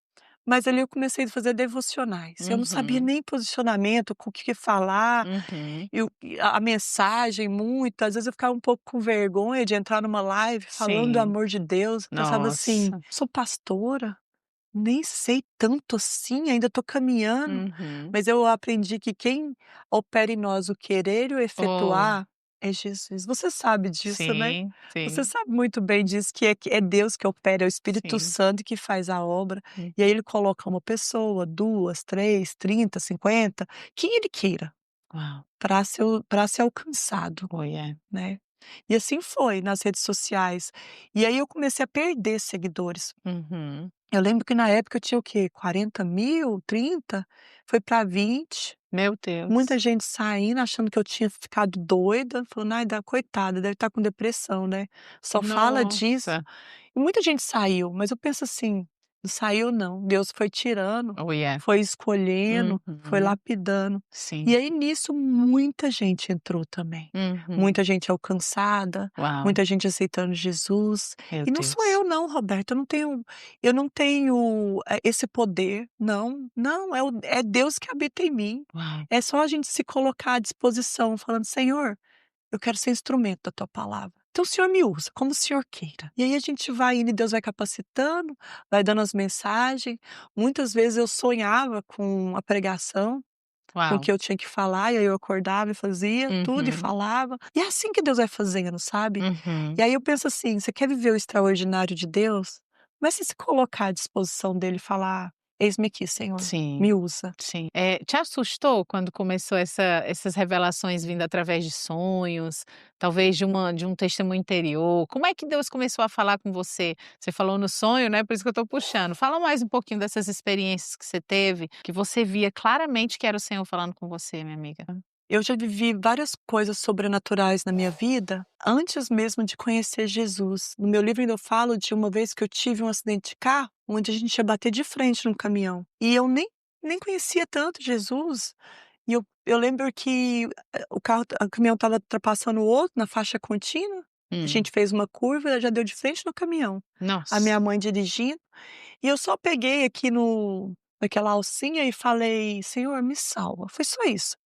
mas ali eu comecei a fazer devocionais. Eu não sabia Uhum. nem posicionamento, com o que falar, Uhum. a mensagem muito, às vezes eu ficava um pouco com vergonha de entrar numa live falando do Sim. amor de Deus, eu pensava assim: Nossa. "Sou pastora, nem sei tanto assim, ainda estou caminhando", Uhum. mas eu aprendi que quem opera em nós o querer e o Oh, efetuar é Jesus. Você sabe disso, né? sim, Você sim, sabe muito bem disso, que é Deus que opera, é o Espírito sim. Santo que faz a obra, Hum. e aí ele coloca uma pessoa, 2, 3, 30, 50, quem ele queira, Uau. para ser alcançado, Oh, yeah. né. E assim foi nas redes sociais. E aí eu comecei a perder seguidores. Uhum. Eu lembro que na época eu tinha o quê? 40.000, 30, foi para 20. Meu Deus. Muita gente saindo, achando que eu tinha ficado doida, falando: "Ai, coitada, deve estar com depressão, né, só fala disso". Nossa. E muita gente saiu, mas eu penso assim: "Não saiu não, Deus foi tirando, Oh, yeah. foi escolhendo, foi Uhum. lapidando". E Sim. aí nisso muita gente entrou também, Uhum. muita gente alcançada, Uau, muita gente aceitando Jesus. meu E não sou Deus. eu não, Roberto, eu não tenho, esse poder, não, não, é Deus que habita em mim. Uau. É só a gente se colocar à disposição, falando: "Senhor, eu quero ser instrumento da tua palavra". Então o Senhor me usa como o Senhor queira. E aí a gente vai indo e Deus vai capacitando, vai dando as mensagens. Muitas vezes eu sonhava com a pregação, com o Uau. que eu tinha que falar, e aí eu acordava e fazia tudo e Uhum, falava. E é assim que Deus vai fazendo, sabe? uhum. E aí eu penso assim, você quer viver o extraordinário de Deus? Comece a se colocar à disposição dele e falar: "Eis-me aqui, Senhor, Sim, me usa". sim. Te assustou quando começou essas revelações vindo através de sonhos, talvez de um testemunho interior? Como é que Deus começou a falar com você? Você falou no sonho, né, por isso que eu estou puxando. Fala mais um pouquinho dessas experiências que você teve, que você via claramente que era o Senhor falando com você, minha amiga. Eu já vivi várias coisas sobrenaturais na minha vida, antes mesmo de conhecer Jesus. No meu livro ainda eu falo de uma vez que eu tive um acidente de carro, onde a gente ia bater de frente num caminhão. E eu nem conhecia tanto Jesus. E eu lembro que o caminhão estava ultrapassando o outro na faixa contínua. A Hum. gente fez uma curva, ela já deu de frente no caminhão. A Nossa. minha mãe dirigindo. E eu só peguei aqui no, naquela alcinha e falei: Senhor, me salva. Foi só isso.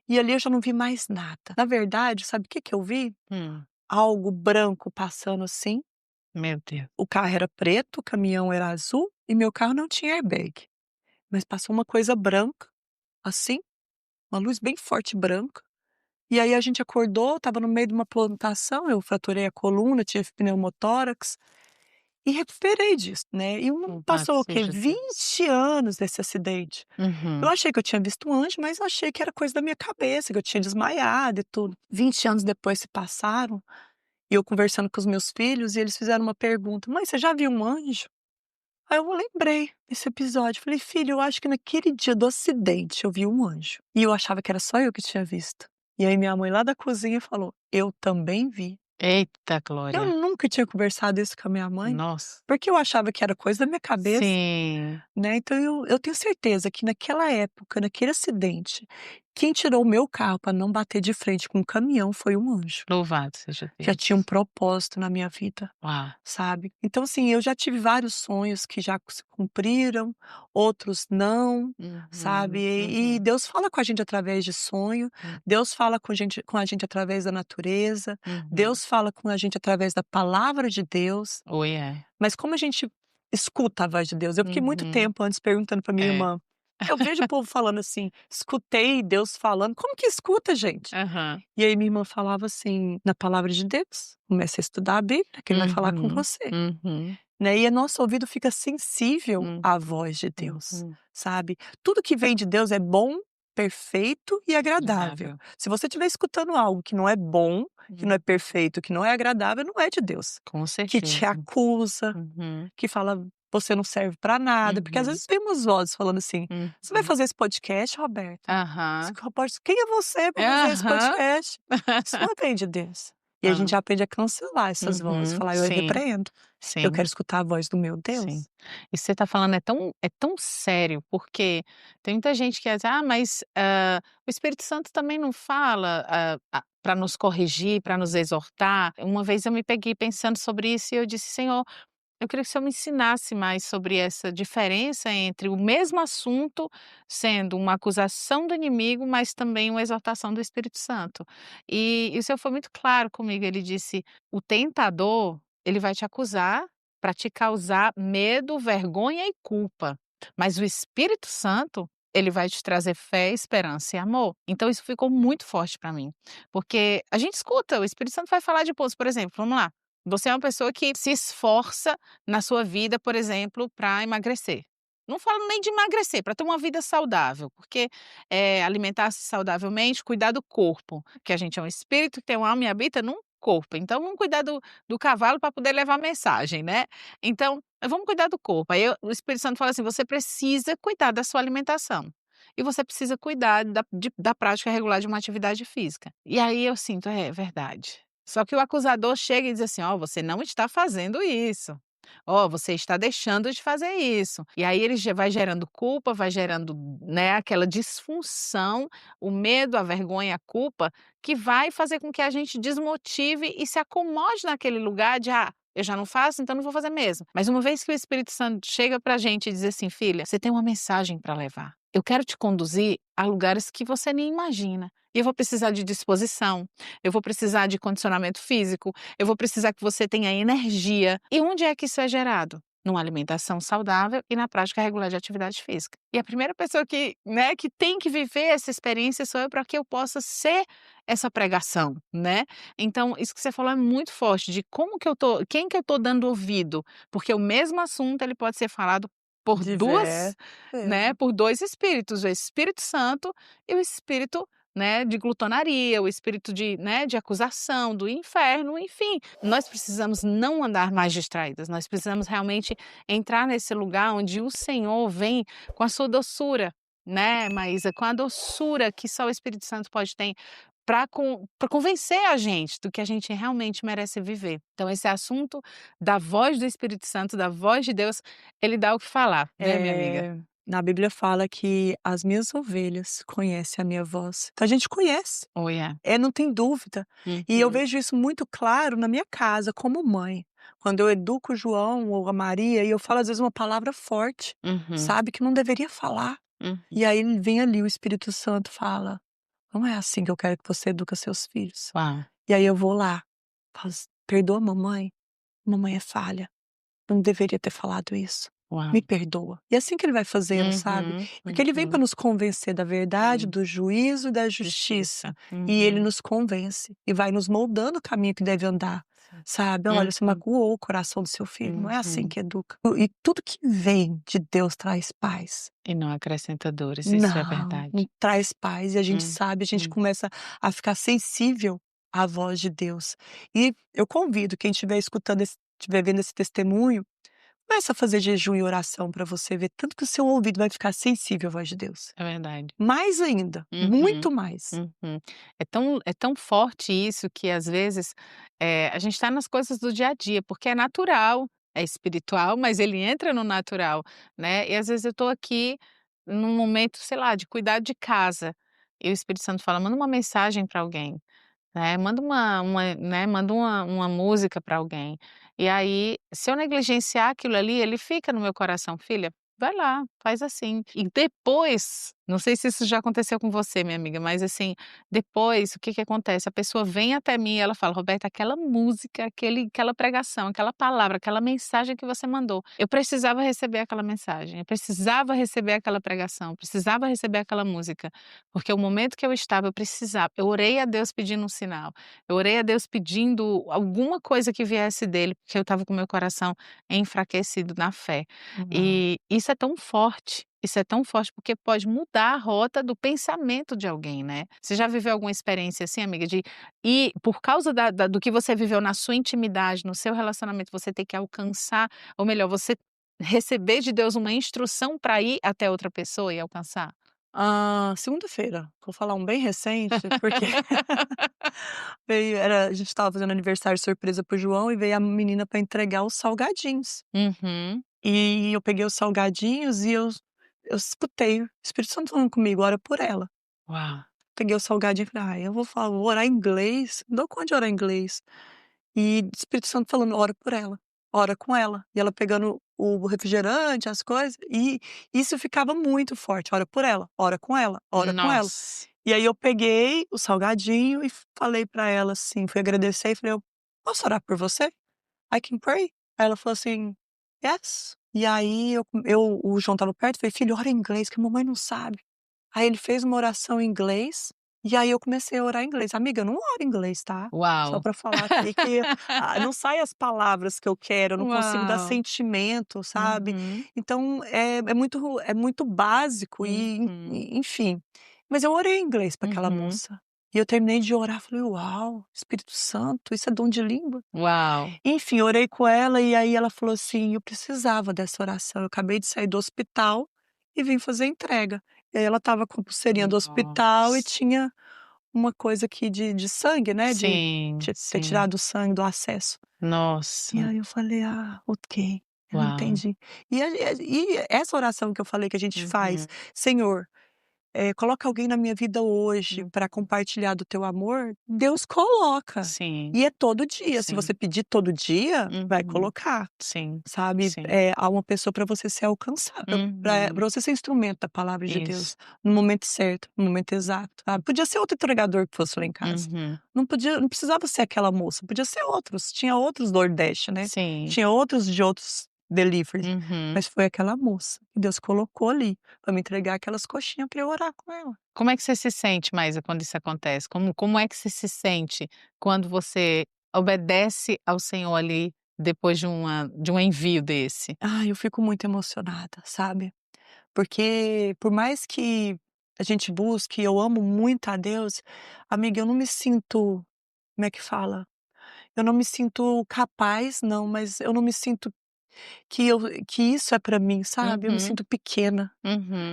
E ali eu já não vi mais nada. Na verdade, sabe o que que eu vi? Hum. Algo branco passando assim, Meu Deus. o carro era preto, o caminhão era azul e meu carro não tinha airbag. Mas passou uma coisa branca, assim, uma luz bem forte branca. E aí a gente acordou, estava no meio de uma plantação, eu fraturei a coluna, tive pneumotórax e recuperei disso, né. E não Louvado passou o quê? seja Deus. 20 anos desse acidente. Eu Uhum. achei que eu tinha visto um anjo, mas eu achei que era coisa da minha cabeça, que eu tinha desmaiado e tudo. 20 anos depois se passaram, e eu conversando com os meus filhos, e eles fizeram uma pergunta: "Mãe, você já viu um anjo?" Aí eu lembrei desse episódio, falei: "Filho, eu acho que naquele dia do acidente eu vi um anjo". E eu achava que era só eu que tinha visto. E aí minha mãe lá da cozinha falou: "Eu também vi". Eita Eu glória. nunca tinha conversado isso com a minha mãe, Nossa. porque eu achava que era coisa da minha cabeça. Sim. Né, então eu tenho certeza que naquela época, naquele acidente, quem tirou o meu carro para não bater de frente com um caminhão foi um anjo. Louvado seja Já tinha um Deus. propósito na minha vida, Uau. sabe. Então assim, eu já tive vários sonhos que já se cumpriram, outros não, sabe. Uhum, E uhum, Deus fala com a gente através de sonho, hum, Deus fala com a gente através da natureza, uhum. Deus fala com a gente através da palavra de Deus. Oh, yeah. Mas como a gente escuta a voz de Deus? Eu fiquei muito Uhum. tempo antes perguntando para minha É. irmã. Eu vejo o povo falando assim: "Escutei Deus falando". Como que escuta, gente? Aham. E aí minha irmã falava assim: "Na palavra de Deus, comece a estudar a Bíblia, que ele vai falar com Uhum, você". uhum, Né, e o nosso ouvido fica sensível hum, à voz de Deus, uhum. sabe. Tudo que vem de Deus é bom, perfeito e agradável. Agradável. Se você estiver escutando algo que não é bom, que não é Uhum. perfeito, que não é agradável, não é de Deus. Com Que te certeza. acusa, Uhum, que fala: "Você não serve para nada", porque às uhum, vezes vem umas vozes falando assim: "Você vai uhum. fazer esse podcast, Roberta? Esse Aham. repórter quem é você para fazer esse Aham. podcast?". Isso não vem de Deus. E a gente Hã. já aprende a cancelar essas vozes, Uhum. falar: "Eu Sim, repreendo, eu sim. quero escutar a voz do meu Sim. Deus". E você está falando é tão sério, porque tem muita gente que diz: "Ah, mas, o Espírito Santo também não fala, para nos corrigir, para nos exortar". Uma vez eu me peguei pensando sobre isso e eu disse: "Senhor, eu queria que o Senhor me ensinasse mais sobre essa diferença entre o mesmo assunto sendo uma acusação do inimigo, mas também uma exortação do Espírito Santo". E o Senhor foi muito claro comigo, ele disse: "O tentador, ele vai te acusar para te causar medo, vergonha e culpa, mas o Espírito Santo, ele vai te trazer fé, esperança e amor". Então isso ficou muito forte para mim, porque a gente escuta, o Espírito Santo vai falar de pontos, por exemplo, vamos lá, você é uma pessoa que se esforça na sua vida, por exemplo, para emagrecer. Não falo nem de emagrecer, para ter uma vida saudável, porque, alimentar-se saudavelmente, cuidar do corpo, que a gente é um espírito que tem uma alma e habita num corpo, então vamos cuidar do cavalo para poder levar a mensagem, né. Então, vamos cuidar do corpo, aí o Espírito Santo fala assim: "Você precisa cuidar da sua alimentação, e você precisa cuidar da prática regular de uma atividade física". E aí eu sinto: é verdade. Só que o acusador chega e diz assim: "Ó, você não está fazendo isso. Ó, você está deixando de fazer isso". E aí ele já vai gerando culpa, vai gerando, né, aquela disfunção, o medo, a vergonha, a culpa, que vai fazer com que a gente desmotive e se acomode naquele lugar de: "Ah, eu já não faço, então não vou fazer mesmo". Mas uma vez que o Espírito Santo chega pra gente e diz assim: "Filha, você tem uma mensagem para levar. eu quero te conduzir a lugares que você nem imagina. E eu vou precisar de disposição, eu vou precisar de condicionamento físico, eu vou precisar que você tenha energia. E onde é que isso é gerado? Numa alimentação saudável e na prática regular de atividade física. E a primeira pessoa que, né, que tem que viver essa experiência sou eu, para que eu possa ser essa pregação, né? Então, isso que você falou é muito forte, de como que eu tô, quem que eu tô dando ouvido, porque o mesmo assunto ele pode ser falado por Diversas duas, né, vezes. por dois espíritos, o Espírito Santo e o espírito, né, de glutonaria, o espírito de, né, de acusação, do inferno, enfim. Nós precisamos não andar mais distraídas, nós precisamos realmente entrar nesse lugar onde o Senhor vem com a sua doçura, né, Maísa, com a doçura que só o Espírito Santo pode ter para convencer a gente do que a gente realmente merece viver. Então esse assunto da voz do Espírito Santo, da voz de Deus, ele dá o que falar, né, minha amiga? Na Bíblia fala que as minhas ovelhas conhecem a minha voz. Então a gente conhece, Oh, yeah. não tem dúvida. E eu Uhum, vejo isso muito claro na minha casa, como mãe. Quando eu educo o João ou a Maria e eu falo às vezes uma palavra forte, uhum, sabe, que não deveria falar. uhum. E aí ele vem ali, o Espírito Santo fala: "Não é assim que eu quero que você educa seus filhos". Uau, E aí eu vou lá, falo assim: "Perdoa mamãe é falha, não deveria ter falado isso. uau. Me perdoa". E é assim que ele vai fazendo, sabe. Uhum, Porque ele vem para uhum. nos convencer da verdade, Sim, do juízo e da justiça. justiça. E ele Uhum. nos convence e vai nos moldando o caminho que deve andar, Sim. sabe. "Olha, você Uhum, magoou o coração do seu filho, não é assim uhum. que educa". E tudo que vem de Deus traz paz. E não acrescenta dores, isso é Não verdade. traz paz e a gente sabe, a gente Uhum. começa a ficar sensível à voz de Deus. E eu convido quem estiver escutando estiver vendo esse testemunho, começa a fazer jejum e oração para você ver tanto que o seu ouvido vai ficar sensível à voz de Deus. É verdade. Mais ainda, Uhum, muito mais. uhum. É tão forte isso que às vezes, a gente está nas coisas do dia a dia, porque é natural, é espiritual, mas ele entra no natural, né. E às vezes eu estou aqui num momento, sei lá, de cuidar de casa, e o Espírito Santo fala: "Manda uma mensagem para alguém". Né, manda uma música para alguém. E aí, se eu negligenciar aquilo ali, ele fica no meu coração: "Filha, vai lá, faz assim". E depois, não sei se isso já aconteceu com você, minha amiga, mas assim, depois o que que acontece? A pessoa vem até mim e ela fala: "Roberta, aquela música, aquela pregação, aquela palavra, aquela mensagem que você mandou, eu precisava receber aquela mensagem, eu precisava receber aquela pregação, eu precisava receber aquela música". Porque o momento que eu estava, eu precisava, eu orei a Deus pedindo um sinal, eu orei a Deus pedindo alguma coisa que viesse dele, porque eu estava com meu coração enfraquecido na fé. Uau. E isso é tão forte porque pode mudar a rota do pensamento de alguém, né. Você já viveu alguma experiência assim, amiga, de ir por causa do que você viveu na sua intimidade, no seu relacionamento, você ter que alcançar, ou melhor, você receber de Deus uma instrução para ir até outra pessoa e alcançar? Segunda-feira, vou falar um bem recente, porque a gente estava fazendo aniversário surpresa para o João e veio a menina para entregar os salgadinhos. Uhum. E eu peguei os salgadinhos e eu escutei o Espírito Santo falando comigo: "Ora por ela". Uau! Peguei o salgadinho e falei: "Ai, eu vou orar em inglês, não dou conta de orar em inglês". E o Espírito Santo falando: "Ora por ela, ora com ela". E ela pegando o refrigerante, as coisas, e isso ficava muito forte: "Ora por ela, ora com ela, ora com ela". Nossa! E aí eu peguei o salgadinho e falei pra ela assim, fui agradecer e falei: "Eu posso orar por você? I can pray?". Aí ela falou assim: "Yes". E aí o João estava perto, falei: "Filho, ora em inglês que a mamãe não sabe". Aí ele fez uma oração em inglês, e aí eu comecei a orar em inglês. Amiga, eu não oro em inglês, tá? Só Uau! pra falar aqui que, não sai as palavras que eu quero, eu não consigo dar Uau! sentimento, sabe. Uhum, Então é muito básico e uhum, enfim. Mas eu orei em inglês pra aquela uhum. moça. E eu terminei de orar, falei: "Uau, Espírito Santo, isso é dom de língua". Uau! Enfim, orei com ela e aí ela falou assim: "Eu precisava dessa oração, eu acabei de sair do hospital e vim fazer a entrega". E aí ela estava com a pulseirinha do hospital e Nossa! tinha uma coisa aqui de sangue, né, de Sim, ter sim. tirado o sangue do acesso. E Nossa! aí eu falei: "Ah, ok, eu Uau! entendi". E essa oração que eu falei que a gente faz: Uhum, "Senhor, coloca alguém na minha vida hoje Hum. para compartilhar do teu amor, Deus coloca. Sim, E é todo dia. Se sim. você pedir todo dia, vai Uhum. colocar, Sim, sabe? sim. Há uma pessoa para você ser alcançável, para Uhum. você ser instrumento da palavra de Isso. Deus, no momento certo, no momento exato, sabe? Podia ser outro entregador que fosse lá em casa. Uhum. Não precisava ser aquela moça, podia ser outros. Tinha outros do Nordeste, né? Sim. Tinha outros de outros delivery. Uhum. Mas foi aquela moça que Deus colocou ali para me entregar aquelas coxinhas para eu orar com ela. Como é que você se sente, Maísa, quando isso acontece? Como é que você se sente quando você obedece ao Senhor ali, depois de um envio desse? Eu fico muito emocionada, sabe? Porque por mais que a gente busque, eu amo muito a Deus, amiga, eu não me sinto, como é que fala? Eu não me sinto capaz, não, mas eu não me sinto que isso é pra mim, sabe? Eu me Uhum, sinto pequena.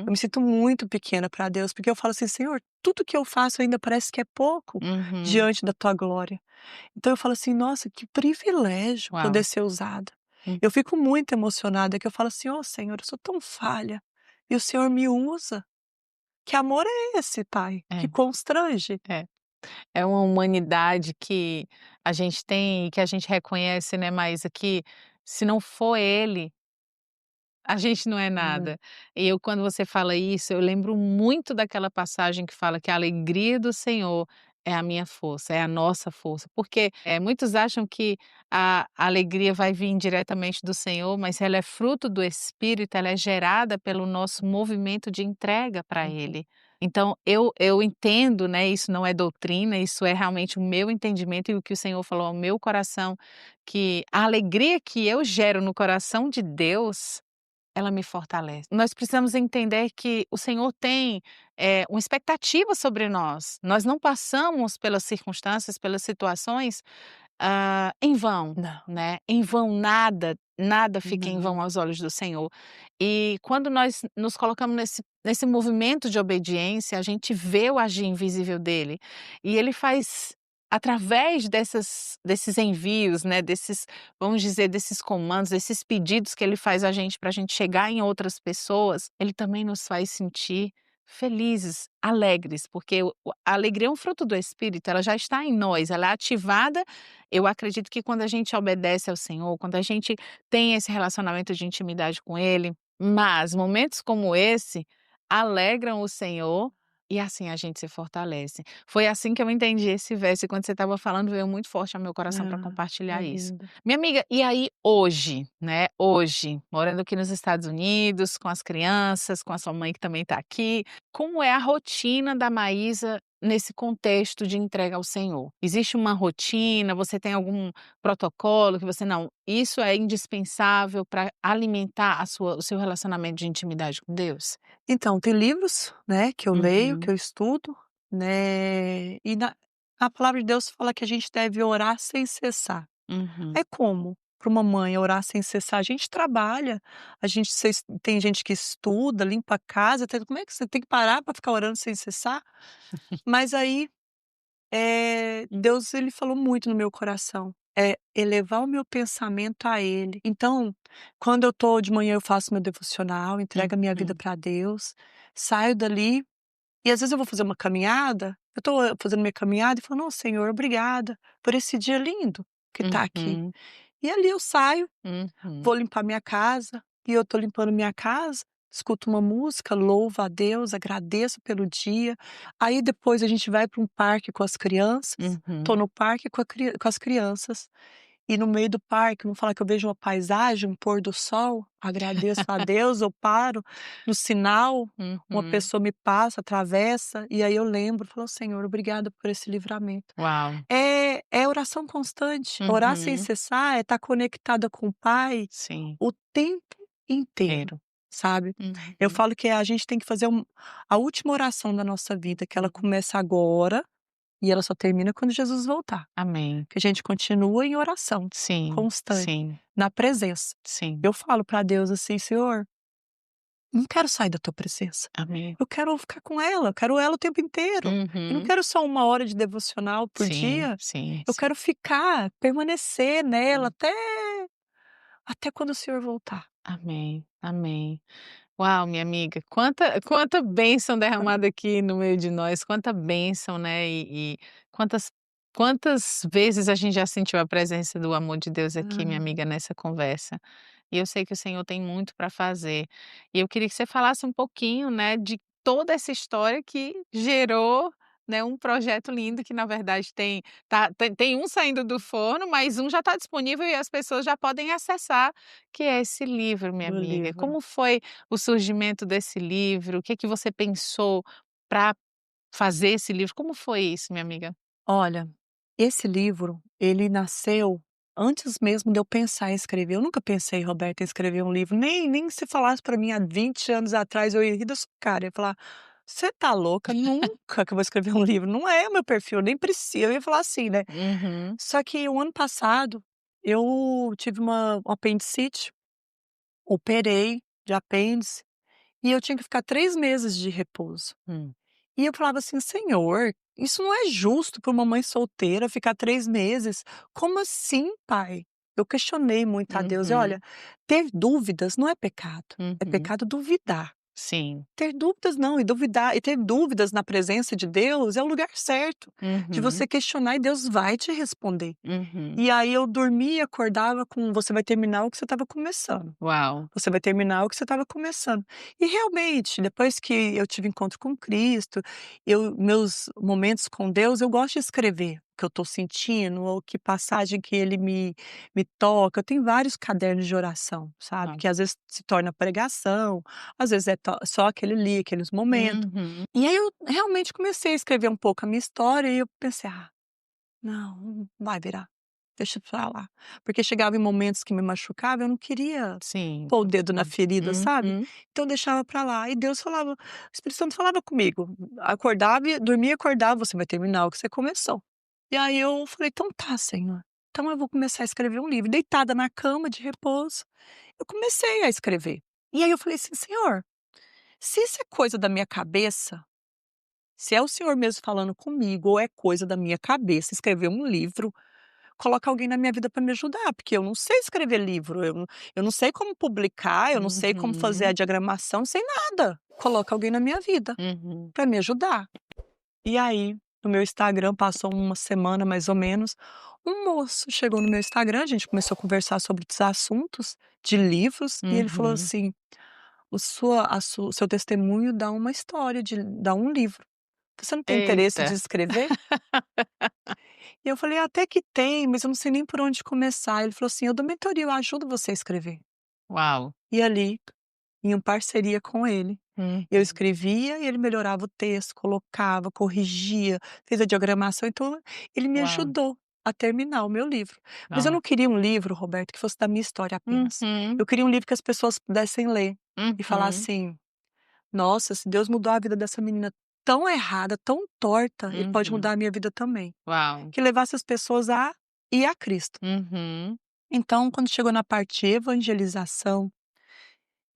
Eu uhum, me sinto muito pequena para Deus, porque eu falo assim: "Senhor, tudo que eu faço ainda parece que é pouco uhum. diante da tua glória". Então eu falo assim: "Nossa, que privilégio poder Uau. ser usada". Hum, Eu fico muito emocionada, que eu falo assim: "Ó Senhor, eu sou tão falha, e o Senhor me usa". Que amor é esse, Pai? Que é, constrange. é. É uma humanidade que a gente tem e que a gente reconhece, né, Maísa, que se não for Ele, a gente não é Hum. nada. E eu quando você fala isso, eu lembro muito daquela passagem que fala que a alegria do Senhor é a minha força, é a nossa força. Porque, muitos acham que a alegria vai vir diretamente do Senhor, mas ela é fruto do Espírito, ela é gerada pelo nosso movimento de entrega para Uhum. Ele. Então eu entendo, né, isso não é doutrina, isso é realmente o meu entendimento e o que o Senhor falou ao meu coração, que a alegria que eu gero no coração de Deus ela me fortalece. Nós precisamos entender que o Senhor tem, uma expectativa sobre nós. Nós não passamos pelas circunstâncias, pelas situações, em vão, Não, né. Em vão nada fica em vão não. aos olhos do Senhor. E quando nós nos colocamos nesse movimento de obediência, a gente vê o agir invisível dele. E ele faz através desses envios, né, desses vamos dizer, desses comandos, desses pedidos que ele faz a gente para a gente chegar em outras pessoas, ele também nos faz sentir felizes, alegres, porque a alegria é um fruto do Espírito, ela já está em nós, ela é ativada. Eu acredito que quando a gente obedece ao Senhor, quando a gente tem esse relacionamento de intimidade com Ele, mas momentos como esse alegram o Senhor e assim a gente se fortalece. Foi assim que eu entendi esse verso e quando você estava falando veio muito forte ao meu coração para É compartilhar isso. lindo. Minha amiga, e aí hoje, né, hoje, morando aqui nos Estados Unidos, com as crianças, com a sua mãe que também está aqui, como é a rotina da Maísa nesse contexto de entrega ao Senhor? Existe uma rotina? Você tem algum protocolo que você não, isso é indispensável para alimentar o seu relacionamento de intimidade com Deus? Então, tem livros, né, que eu leio, que Uhum, eu estudo, né, e a palavra de Deus fala que a gente deve orar sem cessar. uhum, É como para uma mãe orar sem cessar? A gente trabalha, a gente tem gente que estuda, limpa a casa, como é que você tem que parar para ficar orando sem cessar? Mas aí Deus ele falou muito no meu coração, é elevar o meu pensamento a Ele. Então, quando eu tô de manhã eu faço meu devocional, entrego a minha vida uhum, para Deus, saio dali e às vezes eu vou fazer uma caminhada, eu tô fazendo minha caminhada e falo: "Não, Senhor, obrigada por esse dia lindo que tá aqui". uhum, E ali eu saio, uhum, vou limpar minha casa, e eu tô limpando minha casa, escuto uma música, louvo a Deus, agradeço pelo dia. Aí depois a gente vai para um parque com as crianças, uhum. tô no parque com as crianças, e no meio do parque, vamos falar que eu vejo uma paisagem, um pôr do sol, agradeço a Deus, eu paro no sinal, uma Uhum. pessoa me passa, atravessa, e aí eu lembro, falo: "Senhor, obrigada por esse livramento". Uau. É oração constante, orar sem Uhum. cessar é estar conectada com o Pai Sim, o tempo inteiro, inteiro. sabe. Eu Uhum, falo que a gente tem que fazer a última oração da nossa vida, que ela uhum. começa agora e ela só termina quando Jesus voltar, Amém. que a gente continua em oração Sim, constante, sim, na presença. sim. Eu falo para Deus assim: "Senhor, não quero sair da tua presença, Amém. eu quero ficar com ela, eu quero ela o tempo inteiro, eu não Uhum. quero só uma hora de devocional por Sim, dia, sim, eu sim. quero ficar, permanecer nela Hum. até quando o Senhor voltar". Amém, amém. Uau, minha amiga, quanta bênção derramada aqui no meio de nós, quanta bênção, né, e quantas vezes a gente já sentiu a presença do amor de Deus aqui, minha Ah, amiga, nessa conversa. E eu sei que o Senhor tem muito para fazer. E eu queria que você falasse um pouquinho, né, de toda essa história que gerou, né, um projeto lindo que na verdade tem um saindo do forno, mas um já está disponível e as pessoas já podem acessar, que é esse livro, minha do amiga. livro. Como foi o surgimento desse livro? O que é que você pensou para fazer esse livro? Como foi isso, minha amiga? Olha, esse livro, ele nasceu antes mesmo de eu pensar em escrever. Eu nunca pensei, Roberta, em escrever um livro, nem se falasse para mim há 20 anos atrás, eu ia rir da sua cara, ia falar: "Você tá louca? Nunca que eu vou escrever um livro, não é o meu perfil, nem precisa", eu ia falar assim, né. Uhum, Só que o ano passado, eu tive um apendicite, operei de apêndice, e eu tinha que ficar 3 meses de repouso. hum, E eu falava assim: "Senhor, isso não é justo para uma mãe solteira ficar 3 meses. Como assim, pai?" Eu questionei muito a Deus e olha, uhum, ter dúvidas não é pecado, é uhum. pecado duvidar. Sim. Ter dúvidas não, e duvidar e ter dúvidas na presença de Deus é o lugar certo, de Uhum, você questionar e Deus vai te responder. uhum. E aí eu dormia e acordava com: "Você vai terminar o que você estava começando". Uau. Você vai terminar o que você estava começando. E realmente, depois que eu tive encontro com Cristo, meus momentos com Deus, eu gosto de escrever o que eu estou sentindo ou que passagem que ele me toca. Eu tenho vários cadernos de oração, sabe, Uau. que às vezes se torna pregação, às vezes é só aquele ali, aqueles momentos. Uhum. E aí eu realmente comecei a escrever um pouco a minha história e eu pensei: "Ah, não vai virar. Deixa pra lá". Porque chegava em momentos que me machucava, eu não queria Sim, pôr o dedo na entendo. ferida, sabe. Uhum. Então eu deixava pra lá e Deus falava, o Espírito Santo falava comigo, acordava e dormia e acordava: "Você vai terminar o que você começou". E aí eu falei: "Então tá, Senhor, então eu vou começar a escrever um livro". Deitada na cama de repouso, eu comecei a escrever. E aí eu falei assim: "Senhor, se isso é coisa da minha cabeça, se é o Senhor mesmo falando comigo ou é coisa da minha cabeça escrever um livro, coloca alguém na minha vida para me ajudar, porque eu não sei escrever livro, eu não sei como publicar, eu não sei como fazer a Uhum. diagramação, não sei nada. Coloca alguém na minha vida Uhum. para me ajudar". E aí, no meu Instagram, passou uma semana mais ou menos, um moço chegou no meu Instagram, a gente começou a conversar sobre os assuntos de livros, e ele falou Uhum. assim: O seu testemunho dá uma história, dá um livro. Você não tem interesse de Eita. escrever?" E eu falei: "Até que tem, mas eu não sei nem por onde começar". Ele falou assim: "Eu dou mentoria, eu ajudo você a escrever". Uau. E ali, em parceria com ele, eu Uhum. escrevia e ele melhorava o texto, colocava, corrigia, fez a diagramação, então ele me Uau. ajudou a terminar o meu livro. Mas eu Ó. não queria um livro, Roberto, que fosse da minha história apenas. Uhum. Eu queria um livro que as pessoas pudessem ler e falar Uhum. assim: "Nossa, se Deus mudou a vida dessa menina tão errada, tão torta, ele pode Uhum. mudar a minha vida também". Uau. Que levasse as pessoas a ir a Cristo. Uhum. Então, quando chegou na parte de evangelização,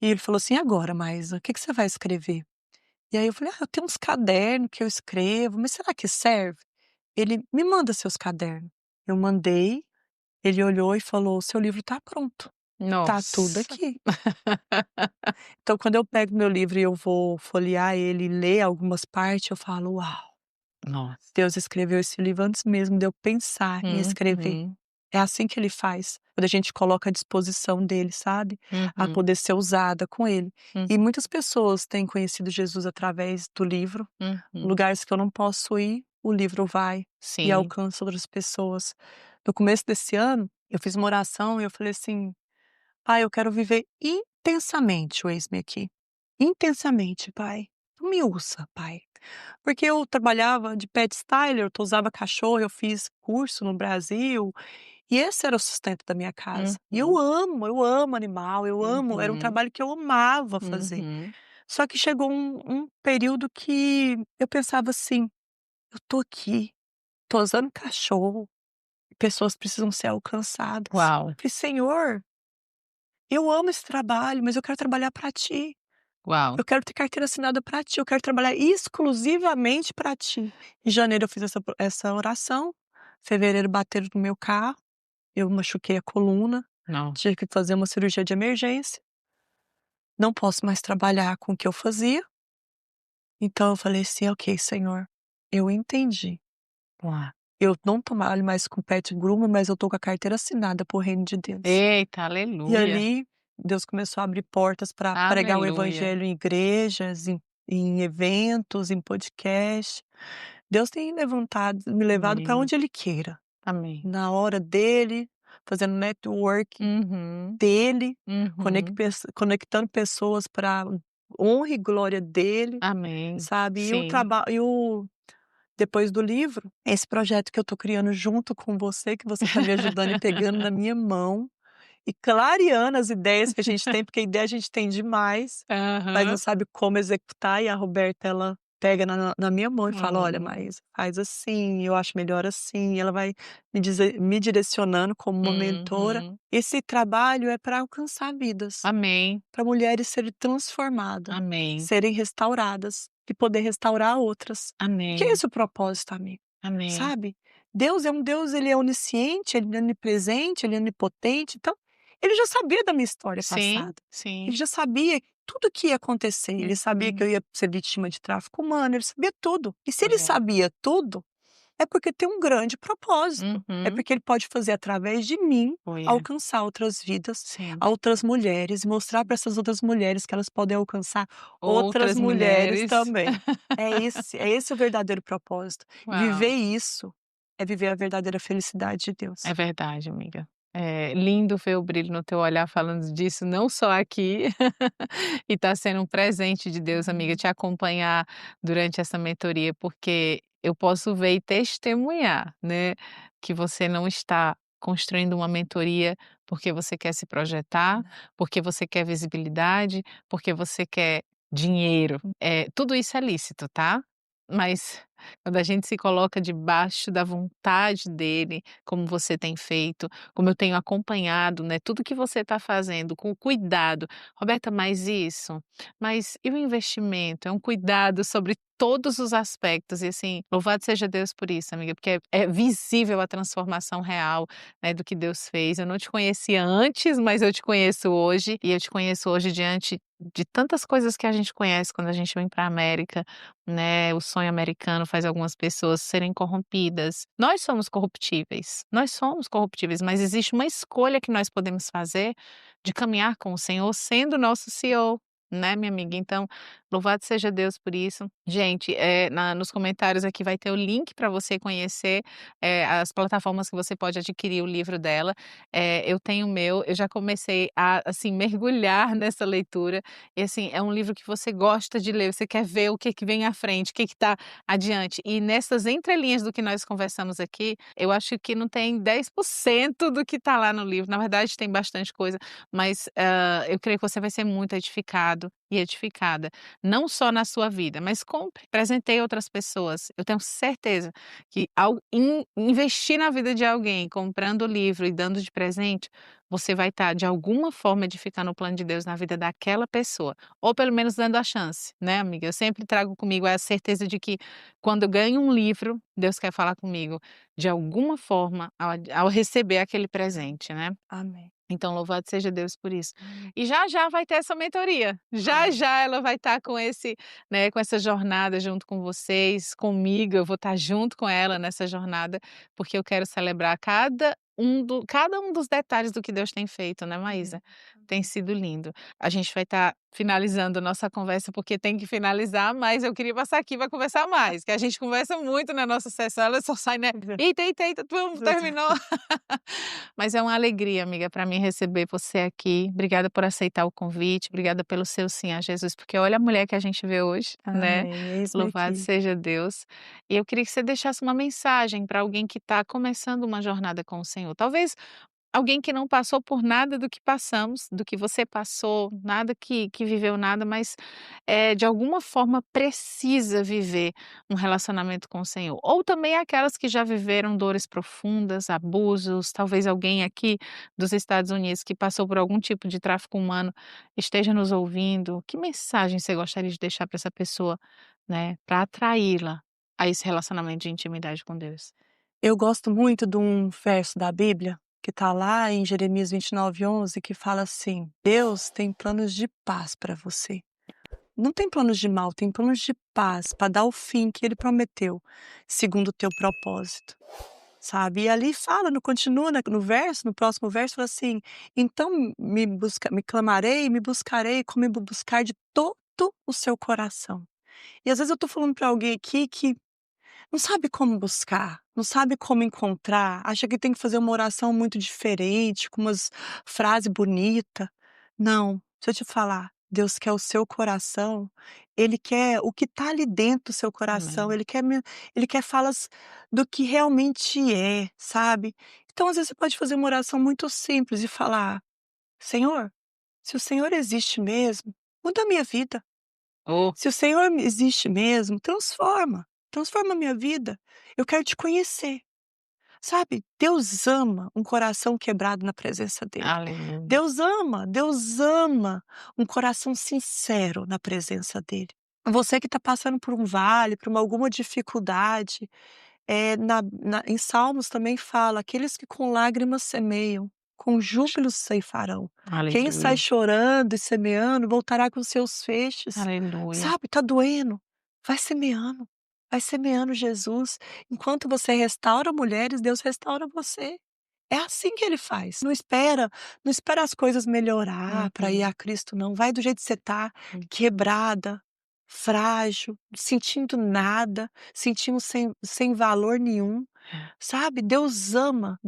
e ele falou assim: "Agora, Maísa, o que que você vai escrever?" E aí eu falei: "Ah, eu tenho uns cadernos que eu escrevo, mas será que serve?" Ele: "Me manda seus cadernos". Eu mandei, ele olhou e falou: "O seu livro está pronto, tá tudo Nossa. aqui". Então, quando eu pego meu livro e eu vou folhear ele e ler algumas partes, eu falo: "Uau, Nossa. Deus escreveu esse livro antes mesmo de eu pensar em escrever". Uhum. É assim que ele faz, quando a gente coloca à disposição dele, sabe, a Uhum. poder ser usada com ele. Hum. E muitas pessoas têm conhecido Jesus através do livro, Uhum. lugares que eu não posso ir, o livro vai e Sim. alcança outras pessoas. No começo desse ano, eu fiz uma oração e eu falei assim: "Pai, eu quero viver intensamente o eis-me aqui. Intensamente, pai. Tu me usa, pai". Porque eu trabalhava de pet styler, eu usava cachorro, eu fiz curso no Brasil, e esse era o sustento da minha casa. E Uhum. eu amo animal, eu amo, era um Uhum. trabalho que eu amava fazer. Uhum. Só que chegou um período que eu pensava assim: "Eu tô aqui, tô usando cachorro, pessoas precisam ser alcançadas". Uau. Falei: "Senhor, eu amo esse trabalho, mas eu quero trabalhar para ti. Uau. Eu quero ter carteira assinada para ti, eu quero trabalhar exclusivamente para ti". Em janeiro eu fiz essa oração, fevereiro bateram no meu carro, eu machuquei a coluna, Nossa. tive que fazer uma cirurgia de emergência. não posso mais trabalhar com o que eu fazia. Então eu falei assim: "Ok, Senhor, eu entendi. Uau. Eu não trabalho mais com pet groomer, mas eu tô com a carteira assinada para o reino de Deus". Eita, E aleluia, ali, Deus começou a abrir portas para pregar o aleluia. evangelho em igrejas, em eventos, em podcast. Deus tem me levado para Amém, onde Ele queira, amém. na hora dele, fazendo network Uhum, dele, uhum. conectando pessoas para honra e glória dele, Amém. sabe. Sim. E o depois do livro, esse projeto que eu tô criando junto com você, que você tá me ajudando e pegando na minha mão, e clareando as ideias que a gente tem, porque ideia a gente tem demais, mas não Aham. sabe como executar, e a Roberta ela pega na minha mão e fala: "Olha, Oh. mas faz assim, eu acho melhor assim", e ela vai me direcionando como uma mentora. Uhum. Esse trabalho é para alcançar vidas, Amém, para mulheres serem transformadas, amém, serem restauradas e poder restaurar outras. Que é amém, esse o propósito, amigo, amém. sabe. Deus é um Deus, ele é onisciente, ele é onipresente, ele é onipotente, então, ele já sabia da minha história Sim, passada. Ele sim. já sabia tudo que ia acontecer, ele sabia que Uhum. eu ia ser vítima de tráfico humano, ele sabia tudo. E se ele É. sabia tudo, é porque tem um grande propósito, é Uhum. porque ele pode fazer através de mim, Foi, é. alcançar outras vidas, Sim. a outras mulheres, e mostrar para essas outras mulheres que elas podem alcançar outras Outras mulheres mulheres. também. É esse o verdadeiro propósito. E viver Uau. isso é viver a verdadeira felicidade de É Deus. verdade, amiga. É lindo ver o brilho no teu olhar falando disso, não só aqui, e tá sendo um presente de Deus, amiga, Uhum. te acompanhar durante essa mentoria, porque eu posso ver e testemunhar, né, que você não está construindo uma mentoria porque você quer se projetar, porque você quer visibilidade, porque você quer dinheiro. Tudo isso é lícito, tá? Mas quando a gente se coloca debaixo da vontade dele, como você tem feito, como eu tenho acompanhado, né, tudo que você está fazendo com cuidado. Roberta, mas isso, mas e o investimento? É um cuidado sobre todos os aspectos e assim, louvado seja Deus por isso, amiga, porque é visível a transformação real, né, do que Deus fez. Eu não te conhecia antes, mas eu te conheço hoje e eu te conheço hoje diante de tantas coisas que a gente conhece quando a gente vem para a América, né, o sonho americano faz algumas pessoas serem corrompidas. Nós somos corruptíveis, mas existe uma escolha que nós podemos fazer de caminhar com o Senhor sendo nosso CEO, né, minha amiga? Então, louvado seja Deus por isso. Gente, nos comentários aqui vai ter o link para você conhecer, as plataformas que você pode adquirir o livro dela. Eu tenho o meu, eu já comecei a, assim, mergulhar nessa leitura, e assim, é um livro que você gosta de ler, você quer ver o que que vem à frente, o que que tá adiante. E nessas entrelinhas do que nós conversamos aqui, eu acho que não tem 10% do que está lá no livro, na verdade tem bastante coisa, mas, eu creio que você vai ser muito edificado e edificada, não só na sua vida, mas compre, presenteie outras pessoas. Eu tenho certeza que ao investir na vida de alguém, comprando o livro e dando de presente, você vai estar de alguma forma edificando o plano de Deus na vida daquela pessoa, ou pelo menos dando a chance, né, amiga? Eu sempre trago comigo a certeza de que quando eu ganho um livro, Deus quer falar comigo de alguma forma ao receber aquele presente, né? Amém. Então, louvado seja Deus por isso. Amém. E já já vai ter essa mentoria. Já Ai, já ela vai estar com né, com essa jornada junto com vocês, comigo. Eu vou estar junto com ela nessa jornada, porque eu quero celebrar cada um dos detalhes do que Deus tem feito, né, Maísa? amém. Tem sido lindo. A gente vai estar finalizando a nossa conversa, porque tem que finalizar, mas eu queria passar aqui para conversar mais, que a gente conversa muito na nossa sessão, ela só sai, né? Eita, eita, eita, tu terminou. Mas é uma alegria, amiga, para mim receber você aqui. Obrigada por aceitar o convite, obrigada pelo seu sim a Jesus, porque olha a mulher que a gente vê hoje, né? Amém, eis-me Louvado aqui. seja Deus. E eu queria que você deixasse uma mensagem para alguém que está começando uma jornada com o Senhor. Talvez alguém que não passou por nada do que passamos, do que você passou, nada que viveu nada, mas, de alguma forma precisa viver um relacionamento com o Senhor. Ou também aquelas que já viveram dores profundas, abusos, talvez alguém aqui dos Estados Unidos que passou por algum tipo de tráfico humano esteja nos ouvindo. Que mensagem você gostaria de deixar para essa pessoa, né, para atraí-la a esse relacionamento de intimidade com Deus? Eu gosto muito de um verso da Bíblia que está lá em Jeremias 29:11, que fala assim: Deus tem planos de paz para você. Não tem planos de mal, tem planos de paz para dar o fim que ele prometeu, segundo o teu propósito, sabe. E ali fala, no continua no verso, no próximo verso, fala assim: "Então me clamarei, me buscarei, como me buscar de todo o seu coração". E às vezes eu tô falando para alguém aqui que não sabe como buscar, não sabe como encontrar, acha que tem que fazer uma oração muito diferente, com umas frase bonita. Não, deixa eu te falar, Deus quer o seu coração, Ele quer o que está ali dentro do seu coração, Amém. Ele quer falas do que realmente é, sabe. Então às vezes você pode fazer uma oração muito simples e falar: "Senhor, se o Senhor existe mesmo, muda a minha vida. Oh, Se o Senhor existe mesmo, transforma a minha vida. Eu quero te conhecer". Sabe, Deus ama um coração quebrado na presença dele. aleluia. Deus ama um coração sincero na presença dele. Você que está passando por um vale, por alguma dificuldade, em Salmos também fala: "Aqueles que com lágrimas semeiam, com júbilo ceifarão. Quem sai Aleluia. chorando e semeando voltará com seus feixes". Aleluia. Sabe, tá doendo, vai semeando, vai semeando Jesus. Enquanto você restaura mulheres, Deus restaura você. É assim que ele faz. Não espera as coisas melhorar para ir Uhum. a Cristo não, vai do jeito que você tá, Hum. quebrada, frágil, sentindo nada, sentindo sem valor nenhum, É, sabe. Deus ama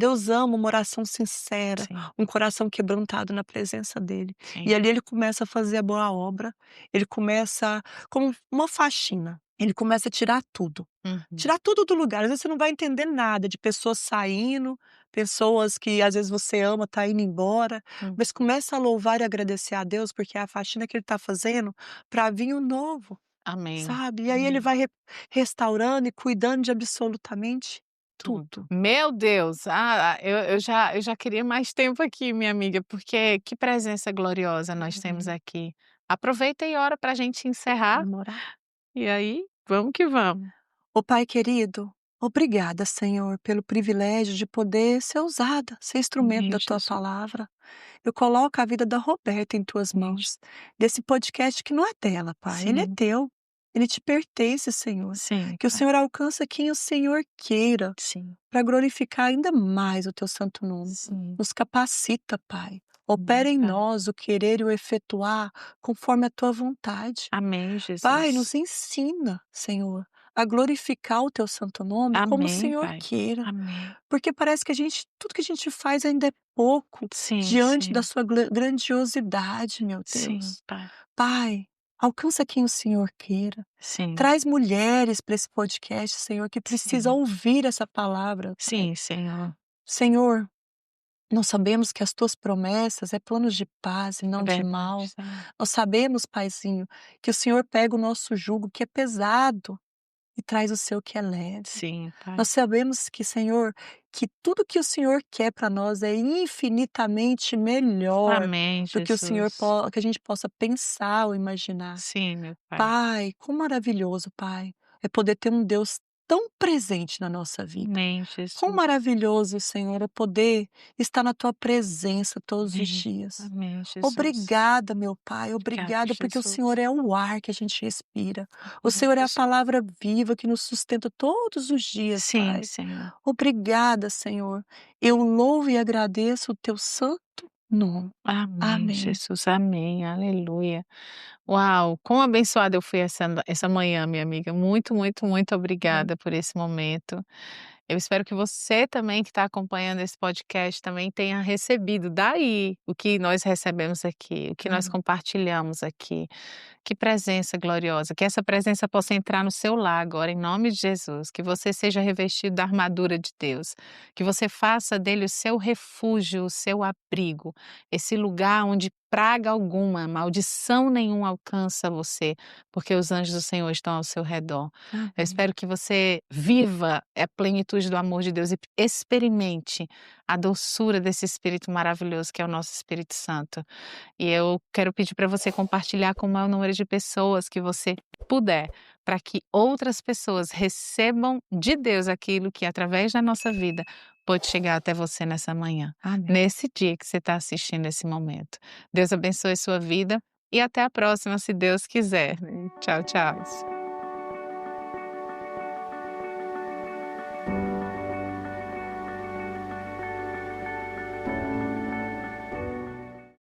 uma oração sincera, sim, um coração quebrantado na presença dele. E sim. ali ele começa a fazer a boa obra, ele começa como uma faxina, ele começa a Uhum. tirar tudo do lugar. Às vezes você não vai entender nada de pessoas saindo, pessoas que às vezes você ama tá indo embora, Hum. mas começa a louvar e agradecer a Deus, porque é a faxina que ele está fazendo para vir o novo, Amém. sabe. E aí ele Amém. vai restaurando e cuidando de absolutamente Tudo. tudo. Meu Deus! Eu já queria mais tempo aqui, minha amiga, porque que presença gloriosa nós temos Uhum. aqui. Aproveita e ora para a gente encerrar, Vamos orar? e aí vamos que vamos. Ô Pai querido, obrigada, Senhor, pelo privilégio de poder ser usada, ser instrumento Amém, da Tua Jesus. palavra. Eu coloco a vida da Roberta em Tuas Amém. mãos, desse podcast que não é dela, Pai, ele é Sim, Teu, ele te pertence, Senhor. sim, Que o Pai. Senhor alcance quem o Senhor queira, Sim, para glorificar ainda mais o Teu santo nome. sim. Nos capacita, Pai. Amém, Opera em Pai. nós o querer e o efetuar conforme a Tua vontade. Amém, Pai, Jesus. nos ensina, Senhor, a glorificar o Teu santo nome como o Amém, Senhor Pai. queira, Amém. porque parece que tudo que a gente faz ainda é pouco Sim, diante da sim. Sua grandiosidade, meu Sim, Deus. Pai. Pai, alcança quem o Senhor queira. Sim, Traz mulheres para esse podcast, Senhor, que precisa sim. ouvir essa palavra, Pai. Sim, Senhor. Senhor, nós sabemos que as tuas promessas é planos de paz e É não de verdade, mal. Senhor. Nós sabemos, Paizinho, que o Senhor pega o nosso jugo que é pesado e traz o seu que é leve. Sim, Pai. Nós sabemos que, Senhor, que tudo que o Senhor quer para nós é infinitamente melhor Amém, do que o Senhor Jesus. que a gente possa pensar ou imaginar. Sim, meu Pai. Pai, quão maravilhoso, Pai, é poder ter um Deus tão presente na nossa vida. Amém, Quão Jesus. maravilhoso, Senhor, é poder estar na tua presença todos os Amém. dias. Amém, Jesus. Obrigada, meu Pai, Obrigada, obrigada, porque o Jesus. Senhor é o ar que a gente respira. O Amém, Senhor é a Jesus. palavra viva que nos sustenta todos os dias, Sim, Pai. Senhor. Obrigada, Senhor. Eu louvo e agradeço o teu santo nome. Amém, Amém. Jesus. Amém. Aleluia. Uau, quão abençoada eu fui essa manhã, minha amiga. Muito, muito, muito Uhum. obrigada por esse momento. Eu espero que você também que está acompanhando esse podcast também tenha recebido daí o que nós recebemos aqui, o que nós Uhum. compartilhamos aqui. Que presença gloriosa, que essa presença possa entrar no seu lar agora, em nome de Jesus, que você seja revestido da armadura de Deus, que você faça dele o seu refúgio, o seu abrigo, esse lugar onde praga alguma, maldição nenhuma alcança você, porque os anjos do Senhor estão ao seu redor. Eu Amém. espero que você viva a plenitude do amor de Deus e experimente a doçura desse Espírito maravilhoso que é o nosso Espírito Santo. E eu quero pedir para você compartilhar com o maior número de pessoas que você puder, para que outras pessoas recebam de Deus aquilo que, através da nossa vida, pôde chegar até você nessa manhã, Amém. nesse dia que você está assistindo esse momento. Deus abençoe sua vida e até a próxima, se Deus quiser. Tchau, tchau.